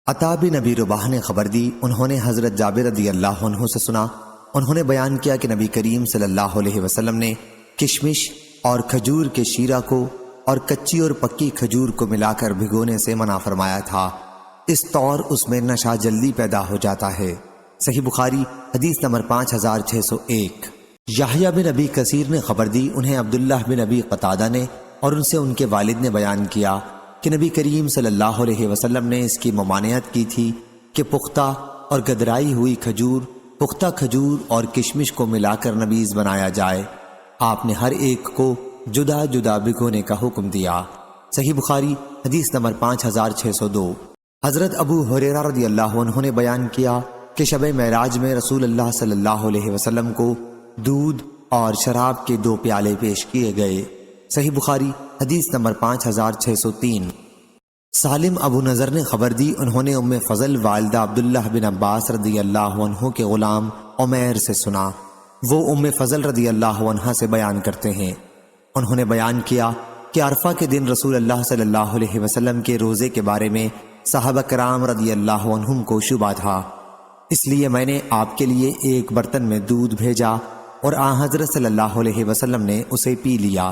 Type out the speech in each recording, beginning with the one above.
عطا بن ابی رباح نے خبر دی، انہوں نے حضرت جابر رضی اللہ عنہ سے سنا، انہوں نے بیان کیا کہ نبی کریم صلی اللہ علیہ وسلم نے کشمش اور کھجور کے شیرہ کو اور کچی اور پکی کھجور کو ملا کر بھگونے سے منع فرمایا تھا، اس طور اس میں نشہ جلدی پیدا ہو جاتا ہے۔ صحیح بخاری حدیث نمبر 5601۔ یحییٰ بن ابی کثیر نے خبر دی، انہیں عبداللہ بن ابی قتادہ نے اور ان سے ان کے والد نے بیان کیا کہ نبی کریم صلی اللہ علیہ وسلم نے اس کی ممانعت کی تھی کہ پختہ اور گدرائی ہوئی کھجور، پختہ کھجور اور کشمش کو ملا کر نبیذ بنایا جائے۔ آپ نے ہر ایک کو جدا جدا بھگونے کا حکم دیا۔ صحیح بخاری حدیث نمبر 5602۔ حضرت ابو ہریرہ رضی اللہ عنہ نے بیان کیا کہ شب معراج میں رسول اللہ صلی اللہ علیہ وسلم کو دودھ اور شراب کے 2 پیالے پیش کیے گئے۔ صحیح بخاری حدیث نمبر 5603۔ سالم ابو نظر نے خبر دی، انہوں نے ام فضل والدہ عبداللہ بن عباس رضی اللہ عنہ کے غلام عمیر سے سنا، وہ ام فضل رضی اللہ عنہ سے بیان کرتے ہیں، انہوں نے بیان کیا کہ عرفہ کے دن رسول اللہ صلی اللہ علیہ وسلم کے روزے کے بارے میں صحابہ کرام رضی اللہ عنہم کو شبہ تھا، اس لیے میں نے آپ کے لیے ایک برتن میں دودھ بھیجا اور آن حضرت صلی اللہ علیہ وسلم نے اسے پی لیا۔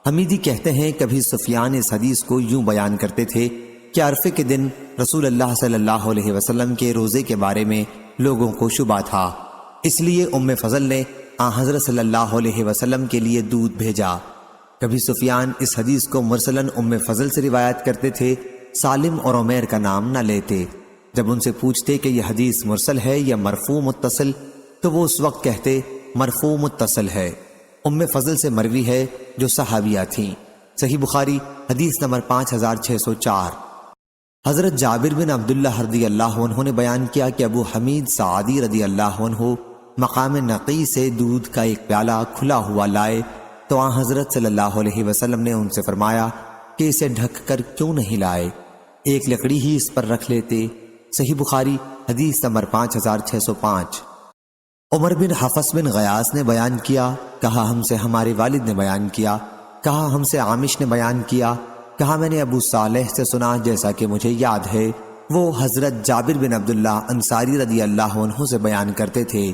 حمیدی کہتے ہیں کبھی سفیان اس حدیث کو یوں بیان کرتے تھے کہ عرفے کے دن رسول اللہ صلی اللہ علیہ وسلم کے روزے کے بارے میں لوگوں کو شبہ تھا، اس لیے ام فضل نے آن حضرت صلی اللہ علیہ وسلم کے لیے دودھ بھیجا۔ کبھی سفیان اس حدیث کو مرسلاً ام فضل سے روایت کرتے تھے، سالم اور عمیر کا نام نہ لیتے۔ جب ان سے پوچھتے کہ یہ حدیث مرسل ہے یا مرفوع متصل، تو وہ اس وقت کہتے مرفوع متصل ہے، ام فضل سے مروی ہے جو صحابیہ تھیں۔ صحیح بخاری حدیث نمبر 5604۔ حضرت جابر بن عبداللہ رضی اللہ عنہ نے بیان کیا کہ ابو حمید سعدی رضی اللہ عنہ مقام نقی سے دودھ کا ایک پیالہ کھلا ہوا لائے تو آن حضرت صلی اللہ علیہ وسلم نے ان سے فرمایا کہ اسے ڈھک کر کیوں نہیں لائے، ایک لکڑی ہی اس پر رکھ لیتے۔ صحیح بخاری حدیث نمبر 5605۔ عمر بن حفص بن غیاث نے بیان کیا، کہا ہم سے ہمارے والد نے بیان کیا، کہا ہم سے عامش نے بیان کیا، کہا میں نے ابو صالح سے سنا جیسا کہ مجھے یاد ہے، وہ حضرت جابر بن عبداللہ انصاری رضی اللہ عنہ سے بیان کرتے تھے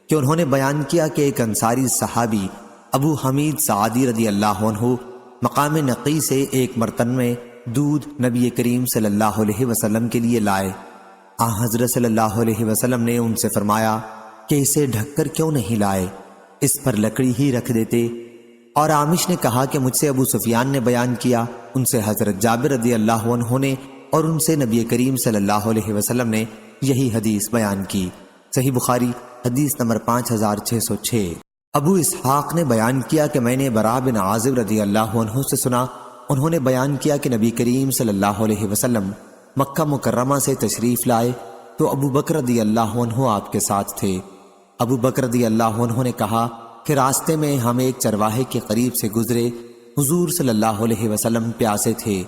کہ انہوں نے بیان کیا کہ ایک انصاری صحابی ابو حمید سعدی رضی اللہ عنہ مقام نقی سے ایک برتن میں دودھ نبی کریم صلی اللہ علیہ وسلم کے لیے لائے۔ آن حضرت صلی اللہ علیہ وسلم نے ان سے فرمایا کہ اسے ڈھک کر کیوں نہیں لائے، اس پر لکڑی ہی رکھ دیتے۔ اور عامش نے کہا کہ مجھ سے ابو سفیان نے بیان کیا، ان سے حضرت جابر رضی اللہ عنہ نے اور ان سے نبی کریم صلی اللہ علیہ وسلم نے یہی حدیث بیان کی۔ صحیح بخاری حدیث نمبر 5606۔ ابو اسحاق نے بیان کیا کہ میں نے براء بن عازب رضی اللہ عنہ سے سنا، انہوں نے بیان کیا کہ نبی کریم صلی اللہ علیہ وسلم مکہ مکرمہ سے تشریف لائے تو ابو بکر رضی اللہ عنہ آپ کے ساتھ تھے۔ ابو بکر رضی اللہ عنہ نے کہا کہ راستے میں ہم ایک چرواہے کے قریب سے گزرے، حضور صلی اللہ علیہ وسلم پیاسے تھے،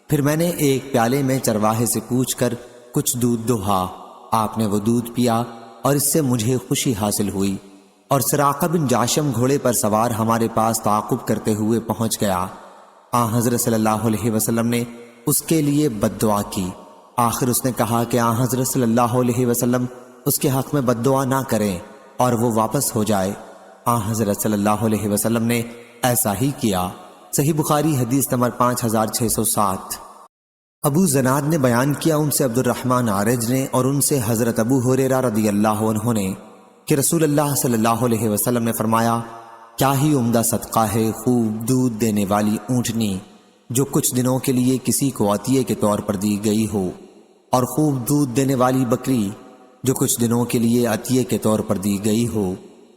پھر میں نے ایک پیالے میں چرواہے سے پوچھ کر کچھ دودھ دوہا، آپ نے وہ دودھ پیا اور اس سے مجھے خوشی حاصل ہوئی، اور سراقہ بن جاشم گھوڑے پر سوار ہمارے پاس تعاقب کرتے ہوئے پہنچ گیا۔ آن حضرت صلی اللہ علیہ وسلم نے اس کے لیے بد دعا کی، آخر اس نے کہا کہ آن حضرت صلی اللہ علیہ وسلم اس کے حق میں بد دعا نہ کریں اور وہ واپس ہو جائے۔ آن حضرت صلی اللہ علیہ وسلم نے ایسا ہی کیا۔ صحیح بخاری حدیث نمبر 5607۔ ابو زناد نے بیان کیا، ان سے عبد الرحمن عارج نے اور ان سے حضرت ابو ہریرہ رضی اللہ عنہ نے کہ رسول اللہ صلی اللہ علیہ وسلم نے فرمایا، کیا ہی عمدہ صدقہ ہے خوب دودھ دینے والی اونٹنی جو کچھ دنوں کے لیے کسی کو عطیے کے طور پر دی گئی ہو، اور خوب دودھ دینے والی بکری جو کچھ دنوں کے لیے عطیے کے طور پر دی گئی ہو،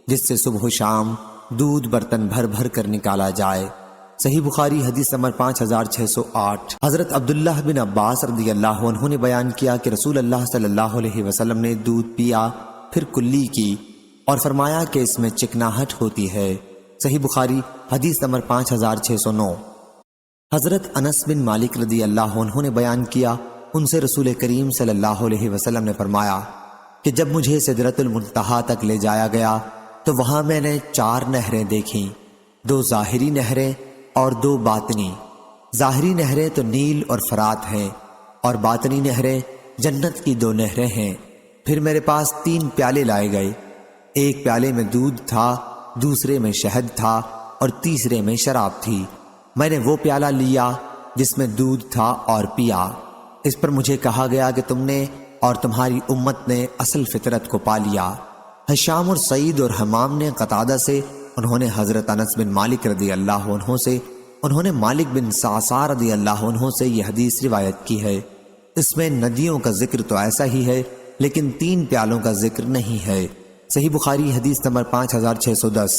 جس سے صبح و شام دودھ برتن بھر بھر کر نکالا جائے۔ صحیح بخاری حدیث نمبر 5608۔ حضرت عبداللہ بن عباس رضی اللہ عنہ نے بیان کیا کہ رسول اللہ صلی اللہ علیہ وسلم نے دودھ پیا، پھر کلی کی اور فرمایا کہ اس میں چکناہٹ ہوتی ہے۔ صحیح بخاری حدیث نمبر 5609۔ حضرت انس بن مالک رضی اللہ عنہ نے بیان کیا، ان سے رسول کریم صلی اللہ علیہ وسلم نے فرمایا کہ جب مجھے سدرۃ المنتہا تک لے جایا گیا تو وہاں میں نے 4 نہریں دیکھیں، 2 ظاہری نہریں اور 2 باطنی۔ ظاہری نہریں تو نیل اور فرات ہیں، اور باطنی نہریں جنت کی 2 نہریں ہیں۔ پھر میرے پاس 3 پیالے لائے گئے، ایک پیالے میں دودھ تھا، دوسرے میں شہد تھا اور تیسرے میں شراب تھی۔ میں نے وہ پیالہ لیا جس میں دودھ تھا اور پیا۔ اس پر مجھے کہا گیا کہ تم نے اور تمہاری امت نے اصل فطرت کو پا لیا۔ ہشام اور سعید اور حمام نے قتادہ سے، انہوں نے حضرت انس بن مالک رضی اللہ عنہ سے، انہوں نے مالک بن صعصع رضی اللہ عنہ سے یہ حدیث روایت کی ہے۔ اس میں ندیوں کا ذکر تو ایسا ہی ہے لیکن 3 پیالوں کا ذکر نہیں ہے۔ صحیح بخاری حدیث نمبر 5610۔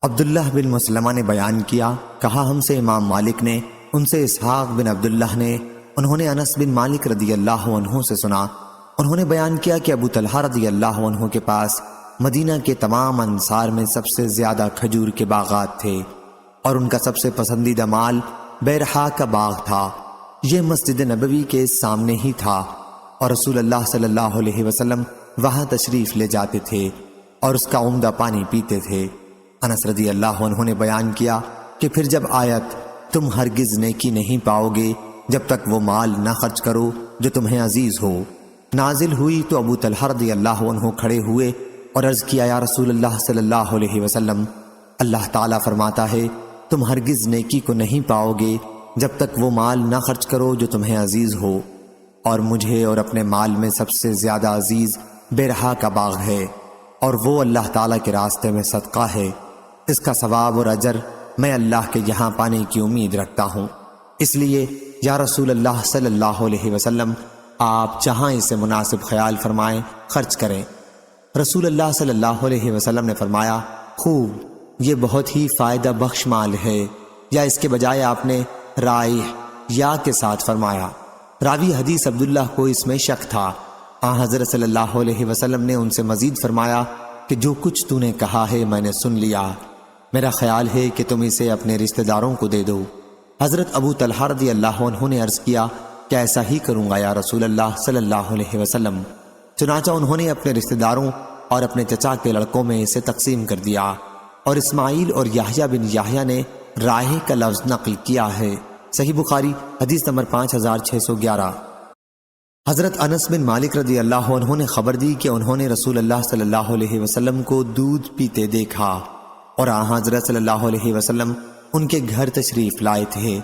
عبداللہ بن مسلمہ نے بیان کیا، کہا ہم سے امام مالک نے، ان سے اسحاق بن عبداللہ نے، انہوں نے انس بن مالک رضی اللہ عنہ سے سنا، انہوں نے بیان کیا کہ ابو طلحہ رضی اللہ عنہ کے پاس مدینہ کے تمام انصار میں سب سے زیادہ کھجور کے باغات تھے اور ان کا سب سے پسندیدہ مال بیرحا کا باغ تھا۔ یہ مسجد نبوی کے سامنے ہی تھا اور رسول اللہ صلی اللہ علیہ وسلم وہاں تشریف لے جاتے تھے اور اس کا عمدہ پانی پیتے تھے۔ انس رضی اللہ عنہ نے بیان کیا کہ پھر جب آیت تم ہرگز نیکی نہیں پاؤ گے جب تک وہ مال نہ خرچ کرو جو تمہیں عزیز ہو، نازل ہوئی تو ابو طلحہ رضی اللہ عنہ کھڑے ہوئے اور عرض کیا، یا رسول اللہ صلی اللہ علیہ وسلم، اللہ تعالیٰ فرماتا ہے تم ہرگز نیکی کو نہیں پاؤ گے جب تک وہ مال نہ خرچ کرو جو تمہیں عزیز ہو، اور مجھے اور اپنے مال میں سب سے زیادہ عزیز بیرحا کا باغ ہے اور وہ اللہ تعالیٰ کے راستے میں صدقہ ہے، اس کا ثواب اور اجر میں اللہ کے یہاں پانے کی امید رکھتا ہوں، اس لیے یا رسول اللہ صلی اللہ علیہ وسلم آپ جہاں اسے مناسب خیال فرمائیں خرچ کریں۔ رسول اللہ صلی اللہ علیہ وسلم نے فرمایا، خوب، یہ بہت ہی فائدہ بخش مال ہے، یا اس کے بجائے آپ نے رائح یا کے ساتھ فرمایا۔ راوی حدیث عبداللہ کو اس میں شک تھا۔ حضرت صلی اللہ علیہ وسلم نے ان سے مزید فرمایا کہ جو کچھ تو نے کہا ہے میں نے سن لیا، میرا خیال ہے کہ تم اسے اپنے رشتہ داروں کو دے دو۔ حضرت ابو طلحہ رضی اللہ عنہ نے عرض کیا کہ ایسا ہی کروں گا یا رسول اللہ صلی اللہ علیہ وسلم۔ چنانچہ انہوں نے اپنے رشتہ داروں اور اپنے چچا کے لڑکوں میں اسے تقسیم کر دیا، اور اسماعیل اور یحییٰ بن یحییٰ نے رائح کا لفظ نقل کیا ہے۔ صحیح بخاری حدیث نمبر 5611۔ حضرت انس بن مالک رضی اللہ عنہ نے خبر دی کہ انہوں نے رسول اللہ صلی اللہ علیہ وسلم کو دودھ پیتے دیکھا اور حضرت صلی اللہ علیہ وسلم ان کے گھر تشریف لائے تھے۔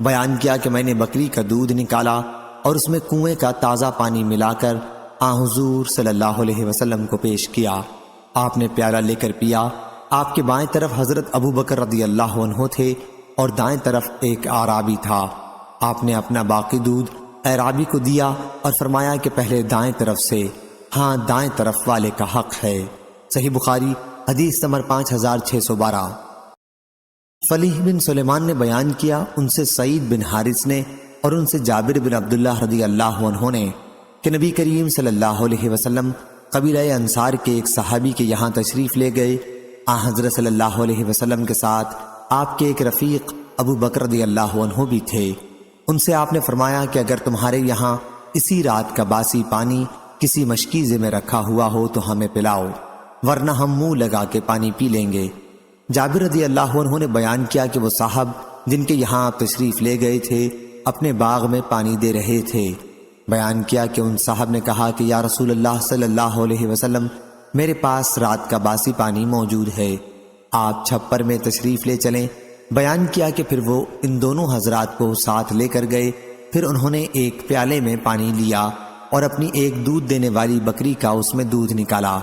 بیان کیا کہ میں نے بکری کا دودھ نکالا اور اس میں کنویں کا تازہ پانی ملا کر حضور صلی اللہ علیہ وسلم کو پیش کیا۔ آپ نے پیالہ لے کر پیا۔ آپ کے بائیں طرف حضرت ابو بکر رضی اللہ عنہ تھے اور دائیں طرف ایک اعرابی تھا۔ آپ نے اپنا باقی دودھ اعرابی کو دیا اور فرمایا کہ پہلے دائیں طرف سے، ہاں دائیں طرف والے کا حق ہے۔ صحیح بخاری حدیث نمبر 5612۔ فلیح بن سلیمان نے بیان کیا، ان سے سعید بن حارث نے اور ان سے جابر بن عبداللہ رضی اللہ عنہ نے کہ نبی کریم صلی اللہ علیہ وسلم قبیلہ انصار کے ایک صحابی کے یہاں تشریف لے گئے۔ حضرت صلی اللہ علیہ وسلم کے ساتھ آپ کے ایک رفیق ابو بکر رضی اللہ عنہ بھی تھے۔ ان سے آپ نے فرمایا کہ اگر تمہارے یہاں اسی رات کا باسی پانی کسی مشکیزے میں رکھا ہوا ہو تو ہمیں پلاؤ، ورنہ ہم منہ لگا کے پانی پی لیں گے۔ جابر رضی اللہ عنہ نے بیان کیا کہ وہ صاحب جن کے یہاں آپ تشریف لے گئے تھے اپنے باغ میں پانی دے رہے تھے۔ بیان کیا کہ ان صاحب نے کہا کہ یا رسول اللہ صلی اللہ علیہ وسلم، میرے پاس رات کا باسی پانی موجود ہے، آپ چھپر میں تشریف لے چلیں۔ بیان کیا کہ پھر وہ ان دونوں حضرات کو ساتھ لے کر گئے۔ پھر انہوں نے ایک پیالے میں پانی لیا اور اپنی ایک دودھ دینے والی بکری کا اس میں دودھ نکالا۔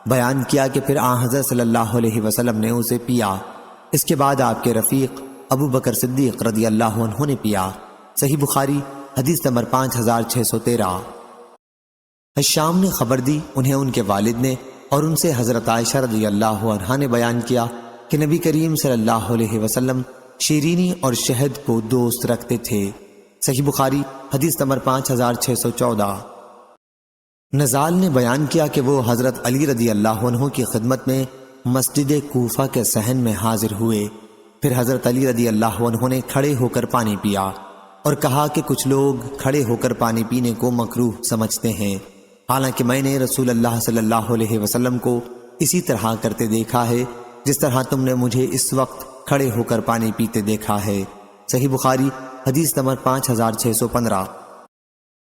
بیان کیا کہ پھر حضرت صلی اللہ علیہ وسلم نے اسے پیا۔ اس کے بعد آپ کے رفیق ابو بکر صدیق رضی اللہ عنہ نے پیا۔ صحیح بخاری حدیث نمبر 5613۔ شام نے خبر دی، انہیں ان کے والد نے اور ان سے حضرت عائشہ رضی اللہ عنہا نے بیان کیا کہ نبی کریم صلی اللہ علیہ وسلم شیرینی اور شہد کو دوست رکھتے تھے۔ صحیح بخاری حدیث نمبر 5614۔ نزال نے بیان کیا کہ وہ حضرت علی رضی اللہ عنہ کی خدمت میں مسجد کوفہ کے صحن میں حاضر ہوئے۔ پھر حضرت علی رضی اللہ عنہ نے کھڑے ہو کر پانی پیا اور کہا کہ کچھ لوگ کھڑے ہو کر پانی پینے کو مکروہ سمجھتے ہیں، حالانکہ میں نے رسول اللہ صلی اللہ علیہ وسلم کو اسی طرح کرتے دیکھا ہے جس طرح تم نے مجھے اس وقت کھڑے ہو کر پانی پیتے دیکھا ہے۔ صحیح بخاری حدیث نمبر 5615۔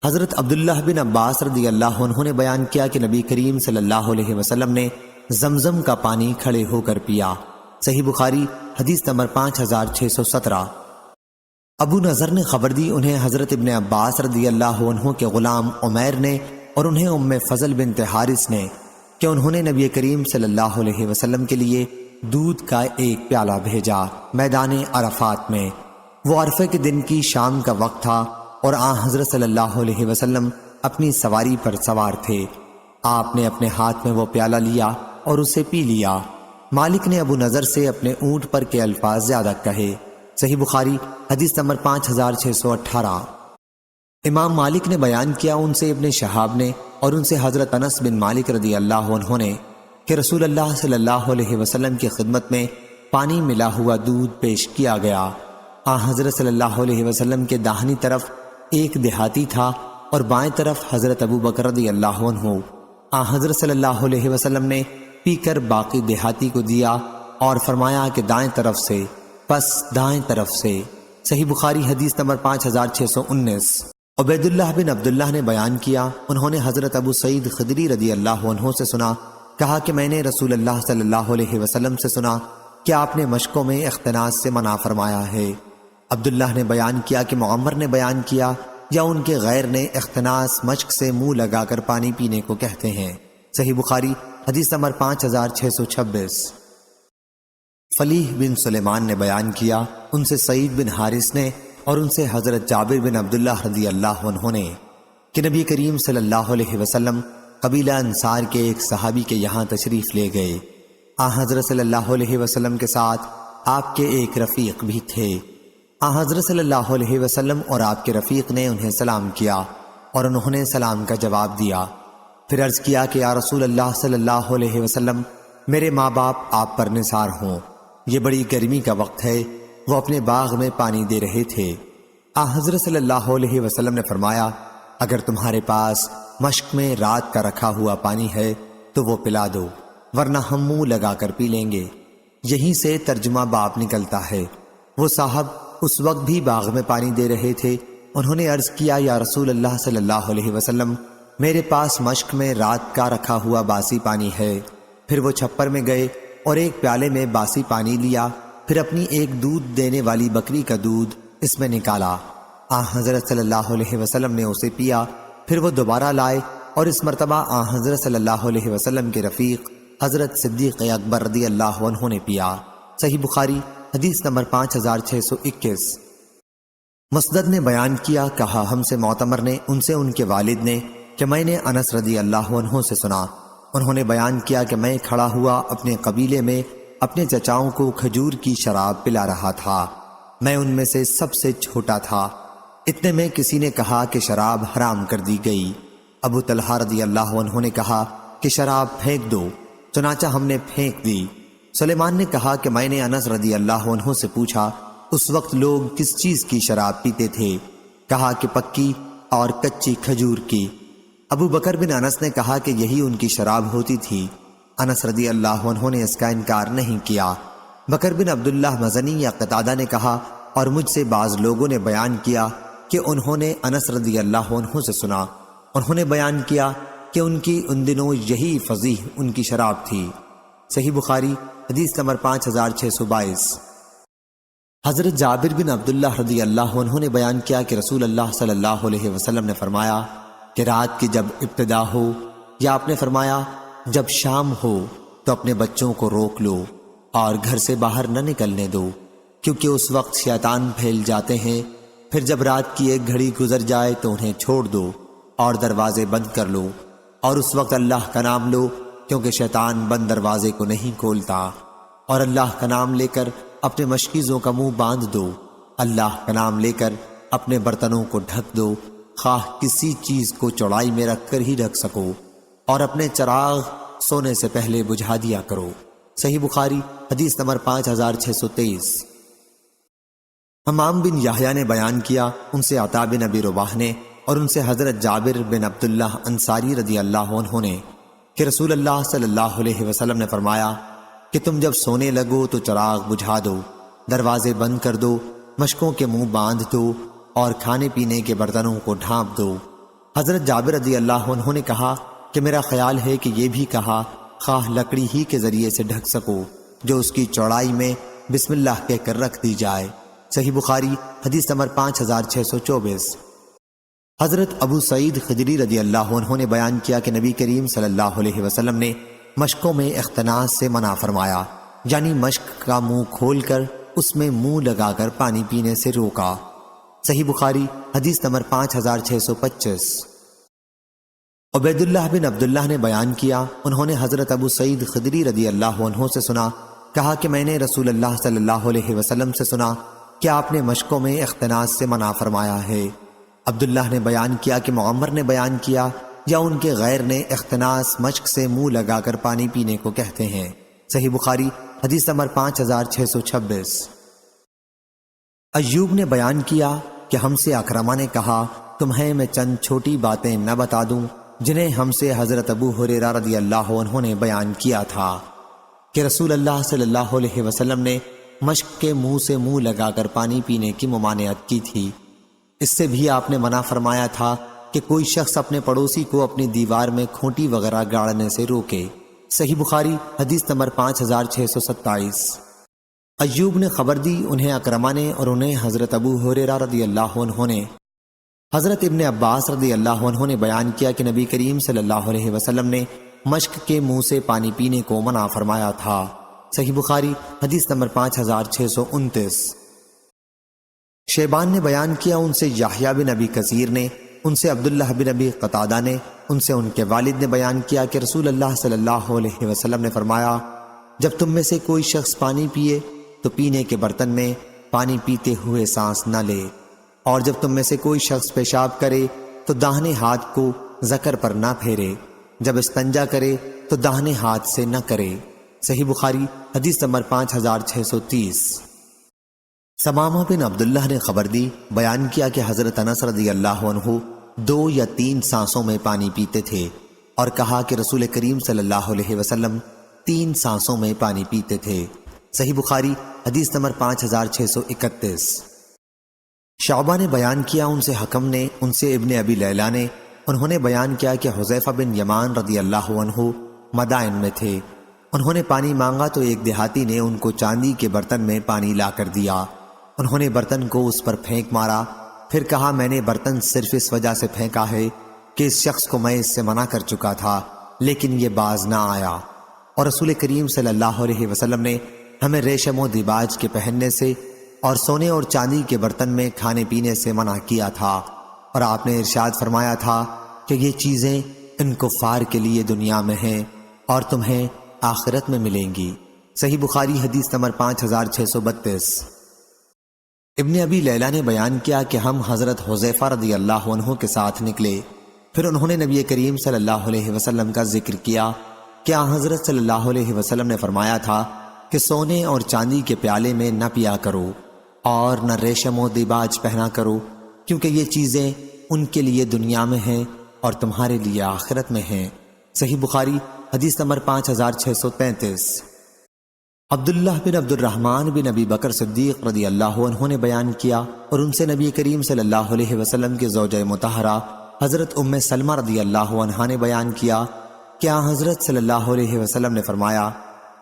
حضرت عبداللہ بن عباس رضی اللہ عنہ نے بیان کیا کہ نبی کریم صلی اللہ علیہ وسلم نے زمزم کا پانی کھڑے ہو کر پیا۔ صحیح بخاری حدیث نمبر 5617۔ ابو نضر نے خبر دی، انہیں حضرت ابن عباس رضی اللہ عنہ کے غلام عمیر نے اور انہیں ام فضل بنت حارث نے کہ انہوں نے نبی کریم صلی اللہ علیہ وسلم کے لیے دودھ کا ایک پیالہ بھیجا میدان عرفات میں۔ وہ عرفے کے دن کی شام کا وقت تھا اور حضرت صلی اللہ علیہ وسلم اپنی سواری پر سوار تھے۔ آپ نے اپنے ہاتھ میں وہ پیالہ لیا اور اسے پی لیا۔ مالک نے ابو نضر سے اپنے اونٹ پر کے الفاظ زیادہ کہے۔ صحیح بخاری حدیث نمبر 5618۔ امام مالک نے بیان کیا ان سے ابن شہاب نے اور ان سے حضرت انس بن مالک رضی اللہ عنہ نے کہ رسول اللہ صلی اللہ علیہ وسلم کی خدمت میں پانی ملا ہوا دودھ پیش کیا گیا۔ حضرت صلی اللہ علیہ وسلم کے داہنی طرف ایک دیہاتی تھا اور بائیں طرف حضرت ابو بکر رضی اللہ عنہ۔ حضرت صلی اللہ علیہ وسلم نے پی کر باقی دیہاتی کو دیا اور فرمایا کہ دائیں طرف سے، پس دائیں طرف سے۔ صحیح بخاری حدیث نمبر 5619۔ عبید اللہ بن عبداللہ نے بیان کیا، انہوں نے حضرت ابو سعید خدری رضی اللہ عنہ سے سنا، کہا کہ میں نے رسول اللہ صلی اللہ علیہ وسلم سے سنا کہ آپ نے مشکوں میں اختناس سے منع فرمایا ہے۔ عبداللہ نے بیان کیا کہ معمر نے بیان کیا یا ان کے غیر نے اختناس مشک سے منہ لگا کر پانی پینے کو کہتے ہیں۔ صحیح بخاری حدیث نمبر 5626۔ فلیح بن سلیمان نے بیان کیا، ان سے سعید بن حارث نے اور ان سے حضرت جابر بن عبداللہ رضی اللہ عنہ نے کہ نبی کریم صلی اللہ علیہ وسلم قبیلہ انصار کے ایک صحابی کے یہاں تشریف لے گئے۔ حضرت صلی اللہ علیہ وسلم کے ساتھ آپ کے ایک رفیق بھی تھے۔ حضرت صلی اللہ علیہ وسلم اور آپ کے رفیق نے انہیں سلام کیا اور انہوں نے سلام کا جواب دیا۔ پھر عرض کیا کہ یا رسول اللہ صلی اللہ علیہ وسلم، میرے ماں باپ آپ پر نثار ہوں، یہ بڑی گرمی کا وقت ہے۔ وہ اپنے باغ میں پانی دے رہے تھے۔ حضرت صلی اللہ علیہ وسلم نے فرمایا، اگر تمہارے پاس مشک میں رات کا رکھا ہوا پانی ہے تو وہ پلا دو، ورنہ ہم منہ لگا کر پی لیں گے۔ یہیں سے ترجمہ باب نکلتا ہے۔ وہ صاحب اس وقت بھی باغ میں پانی دے رہے تھے۔ انہوں نے عرض کیا، یا رسول اللہ صلی اللہ علیہ وسلم، میرے پاس مشک میں رات کا رکھا ہوا باسی پانی ہے۔ پھر وہ چھپر میں گئے اور ایک پیالے میں باسی پانی لیا، پھر اپنی ایک دودھ دینے والی بکری کا دودھ اس میں نکالا۔ حضرت صلی اللہ علیہ وسلم نے اسے پیا۔ پھر وہ دوبارہ لائے اور اس مرتبہ حضرت صلی اللہ علیہ وسلم کے رفیق حضرت صدیق اکبر رضی اللہ عنہ نے پیا۔ صحیح بخاری حدیث نمبر 5621۔ مسدد نے بیان کیا، کہا ہم سے معتمر نے ان سے ان کے والد نے کہ میں نے انس رضی اللہ عنہ سے سنا، انہوں نے بیان کیا کہ میں کھڑا ہوا اپنے قبیلے میں اپنے چچاؤں کو کھجور کی شراب پلا رہا تھا۔ میں ان میں سے سب سے چھوٹا تھا۔ اتنے میں کسی نے کہا کہ شراب حرام کر دی گئی۔ ابو طلحہ رضی اللہ عنہ نے کہا کہ شراب پھینک دو، چنانچہ ہم نے پھینک دی۔ سلیمان نے کہا کہ میں نے انس رضی اللہ عنہ سے پوچھا اس وقت لوگ کس چیز کی شراب پیتے تھے؟ کہا کہ پکی اور کچی کھجور کی۔ ابو بکر بن انس نے کہا کہ یہی ان کی شراب ہوتی تھی۔ انس رضی اللہ عنہ نے اس کا انکار نہیں کیا۔ بکر بن عبداللہ مزنی یا قتادہ نے کہا، اور مجھ سے بعض لوگوں نے بیان کیا کہ انہوں نے انس رضی اللہ عنہ سے سنا، انہوں نے بیان کیا کہ ان کی ان دنوں یہی فضیح ان کی شراب تھی۔ صحیح بخاری حدیث نمبر 5622۔ حضرت جابر بن عبداللہ رضی اللہ عنہ نے بیان کیا کہ رسول اللہ صلی اللہ علیہ وسلم نے فرمایا کہ رات کی جب ابتدا ہو، یا آپ نے فرمایا جب شام ہو تو اپنے بچوں کو روک لو اور گھر سے باہر نہ نکلنے دو، کیونکہ اس وقت شیطان پھیل جاتے ہیں۔ پھر جب رات کی ایک گھڑی گزر جائے تو انہیں چھوڑ دو اور دروازے بند کر لو، اور اس وقت اللہ کا نام لو، کیونکہ شیطان بند دروازے کو نہیں کھولتا، اور اللہ کا نام لے کر اپنے مشکیزوں کا منہ باندھ دو، اللہ کا نام لے کر اپنے برتنوں کو ڈھک دو، خواہ کسی چیز کو چوڑائی میں رکھ کر ہی رکھ سکو، اور اپنے چراغ سونے سے پہلے بجھا دیا کرو۔ صحیح بخاری حدیث نمبر 5623۔ حمام بن یحییٰ نے بیان کیا، ان سے عطا بن ابی رباح نے اور ان سے حضرت جابر بن عبداللہ انصاری رضی اللہ عنہ نے کہ رسول اللہ صلی اللہ علیہ وسلم نے فرمایا کہ تم جب سونے لگو تو چراغ بجھا دو، دروازے بند کر دو، مشکوں کے منہ باندھ دو، اور کھانے پینے کے برتنوں کو ڈھانپ دو، حضرت جابر رضی اللہ عنہ نے کہا کہ میرا خیال ہے کہ یہ بھی کہا خواہ لکڑی ہی کے ذریعے سے ڈھک سکو جو اس کی چوڑائی میں بسم اللہ کہہ کر رکھ دی جائے۔ صحیح بخاری حدیث نمبر 5624۔ حضرت ابو سعید خدری رضی اللہ عنہ نے بیان کیا کہ نبی کریم صلی اللہ علیہ وسلم نے مشکوں میں اختناس سے منع فرمایا، یعنی مشک کا منہ کھول کر اس میں منہ لگا کر پانی پینے سے روکا۔ صحیح بخاری حدیث نمبر 5625۔ عبید اللہ بن عبداللہ نے بیان کیا، انہوں نے حضرت ابو سعید خدری رضی اللہ عنہ سے سنا، کہا کہ میں نے رسول اللہ صلی اللہ علیہ وسلم سے سنا کہ آپ نے مشکوں میں اختناس سے منع فرمایا ہے۔ عبداللہ نے بیان کیا کہ معمر نے بیان کیا یا ان کے غیر نے اختناس مشک سے منہ لگا کر پانی پینے کو کہتے ہیں۔ صحیح بخاری حدیث نمبر 5626۔ ایوب نے بیان کیا کہ ہم سے اکرمہ نے کہا تمہیں میں چند چھوٹی باتیں نہ بتا دوں جنہیں ہم سے حضرت ابو ہریرہ رضی اللہ عنہ نے بیان کیا تھا کہ رسول اللہ صلی اللہ علیہ وسلم نے مشک کے منہ سے منہ لگا کر پانی پینے کی ممانعت کی تھی۔ اس سے بھی آپ نے منع فرمایا تھا کہ کوئی شخص اپنے پڑوسی کو اپنی دیوار میں کھونٹی وغیرہ گاڑنے سے روکے۔ صحیح بخاری حدیث نمبر 5627۔ ایوب نے خبر دی، انہیں اکرمہ نے اور انہیں حضرت ابو ہریرہ رضی اللہ عنہ نے۔ حضرت ابن عباس رضی اللہ عنہ نے بیان کیا کہ نبی کریم صلی اللہ علیہ وسلم نے مشک کے منہ سے پانی پینے کو منع فرمایا تھا۔ صحیح بخاری حدیث نمبر 5629۔ شیبان نے بیان کیا، ان سے یحییٰ بن ابی کثیر نے، ان سے عبداللہ بن ابی قتادہ نے، ان سے ان کے والد نے بیان کیا کہ رسول اللہ صلی اللہ علیہ وسلم نے فرمایا، جب تم میں سے کوئی شخص پانی پیے تو پینے کے برتن میں پانی پیتے ہوئے سانس نہ لے، اور جب تم میں سے کوئی شخص پیشاب کرے تو داہنے ہاتھ کو ذکر پر نہ پھیرے، جب استنجا کرے تو داہنے ہاتھ سے نہ کرے۔ صحیح بخاری حدیث نمبر 5630۔ ثمامہ بن عبداللہ نے خبر دی، بیان کیا کہ حضرت انس رضی اللہ عنہ 2 یا 3 سانسوں میں پانی پیتے تھے، اور کہا کہ رسول کریم صلی اللہ علیہ وسلم 3 سانسوں میں پانی پیتے تھے۔ صحیح بخاری حدیث نمبر 5631۔ شعبہ نے بیان کیا، ان سے حکم نے، ان سے ابن ابی لیلہ نے، انہوں نے بیان کیا کہ حذیفہ بن یمان رضی اللہ عنہ مدائن میں تھے، انہوں نے پانی مانگا تو ایک دیہاتی نے ان کو چاندی کے برتن میں پانی لا کر دیا، انہوں نے برتن کو اس پر پھینک مارا، پھر کہا میں نے برتن صرف اس وجہ سے پھینکا ہے کہ اس شخص کو میں اس سے منع کر چکا تھا لیکن یہ باز نہ آیا، اور رسول کریم صلی اللہ علیہ وسلم نے ہمیں ریشم و دیباج کے پہننے سے اور سونے اور چاندی کے برتن میں کھانے پینے سے منع کیا تھا، اور آپ نے ارشاد فرمایا تھا کہ یہ چیزیں ان کفار کے لیے دنیا میں ہیں اور تمہیں آخرت میں ملیں گی۔ صحیح بخاری حدیث نمبر 5632۔ ابن ابی لیلہ نے بیان کیا کہ ہم حضرت حذیفہ رضی اللہ عنہ کے ساتھ نکلے، پھر انہوں نے نبی کریم صلی اللہ علیہ وسلم کا ذکر کیا کہ حضرت صلی اللہ علیہ وسلم نے فرمایا تھا کہ سونے اور چاندی کے پیالے میں نہ پیا کرو اور نہ ریشم و دیباج پہنا کرو، کیونکہ یہ چیزیں ان کے لیے دنیا میں ہیں اور تمہارے لیے آخرت میں ہیں۔ صحیح بخاری حدیث نمبر 5633۔ عبداللہ بن عبد الرحمن بن ابی بکر صدیق رضی اللہ عنہ نے بیان کیا، اور ان سے نبی کریم صلی اللہ علیہ وسلم کے زوجہ مطہرہ حضرت ام سلمہ رضی اللہ عنہا نے بیان کیا کہ حضرت صلی اللہ علیہ وسلم نے فرمایا،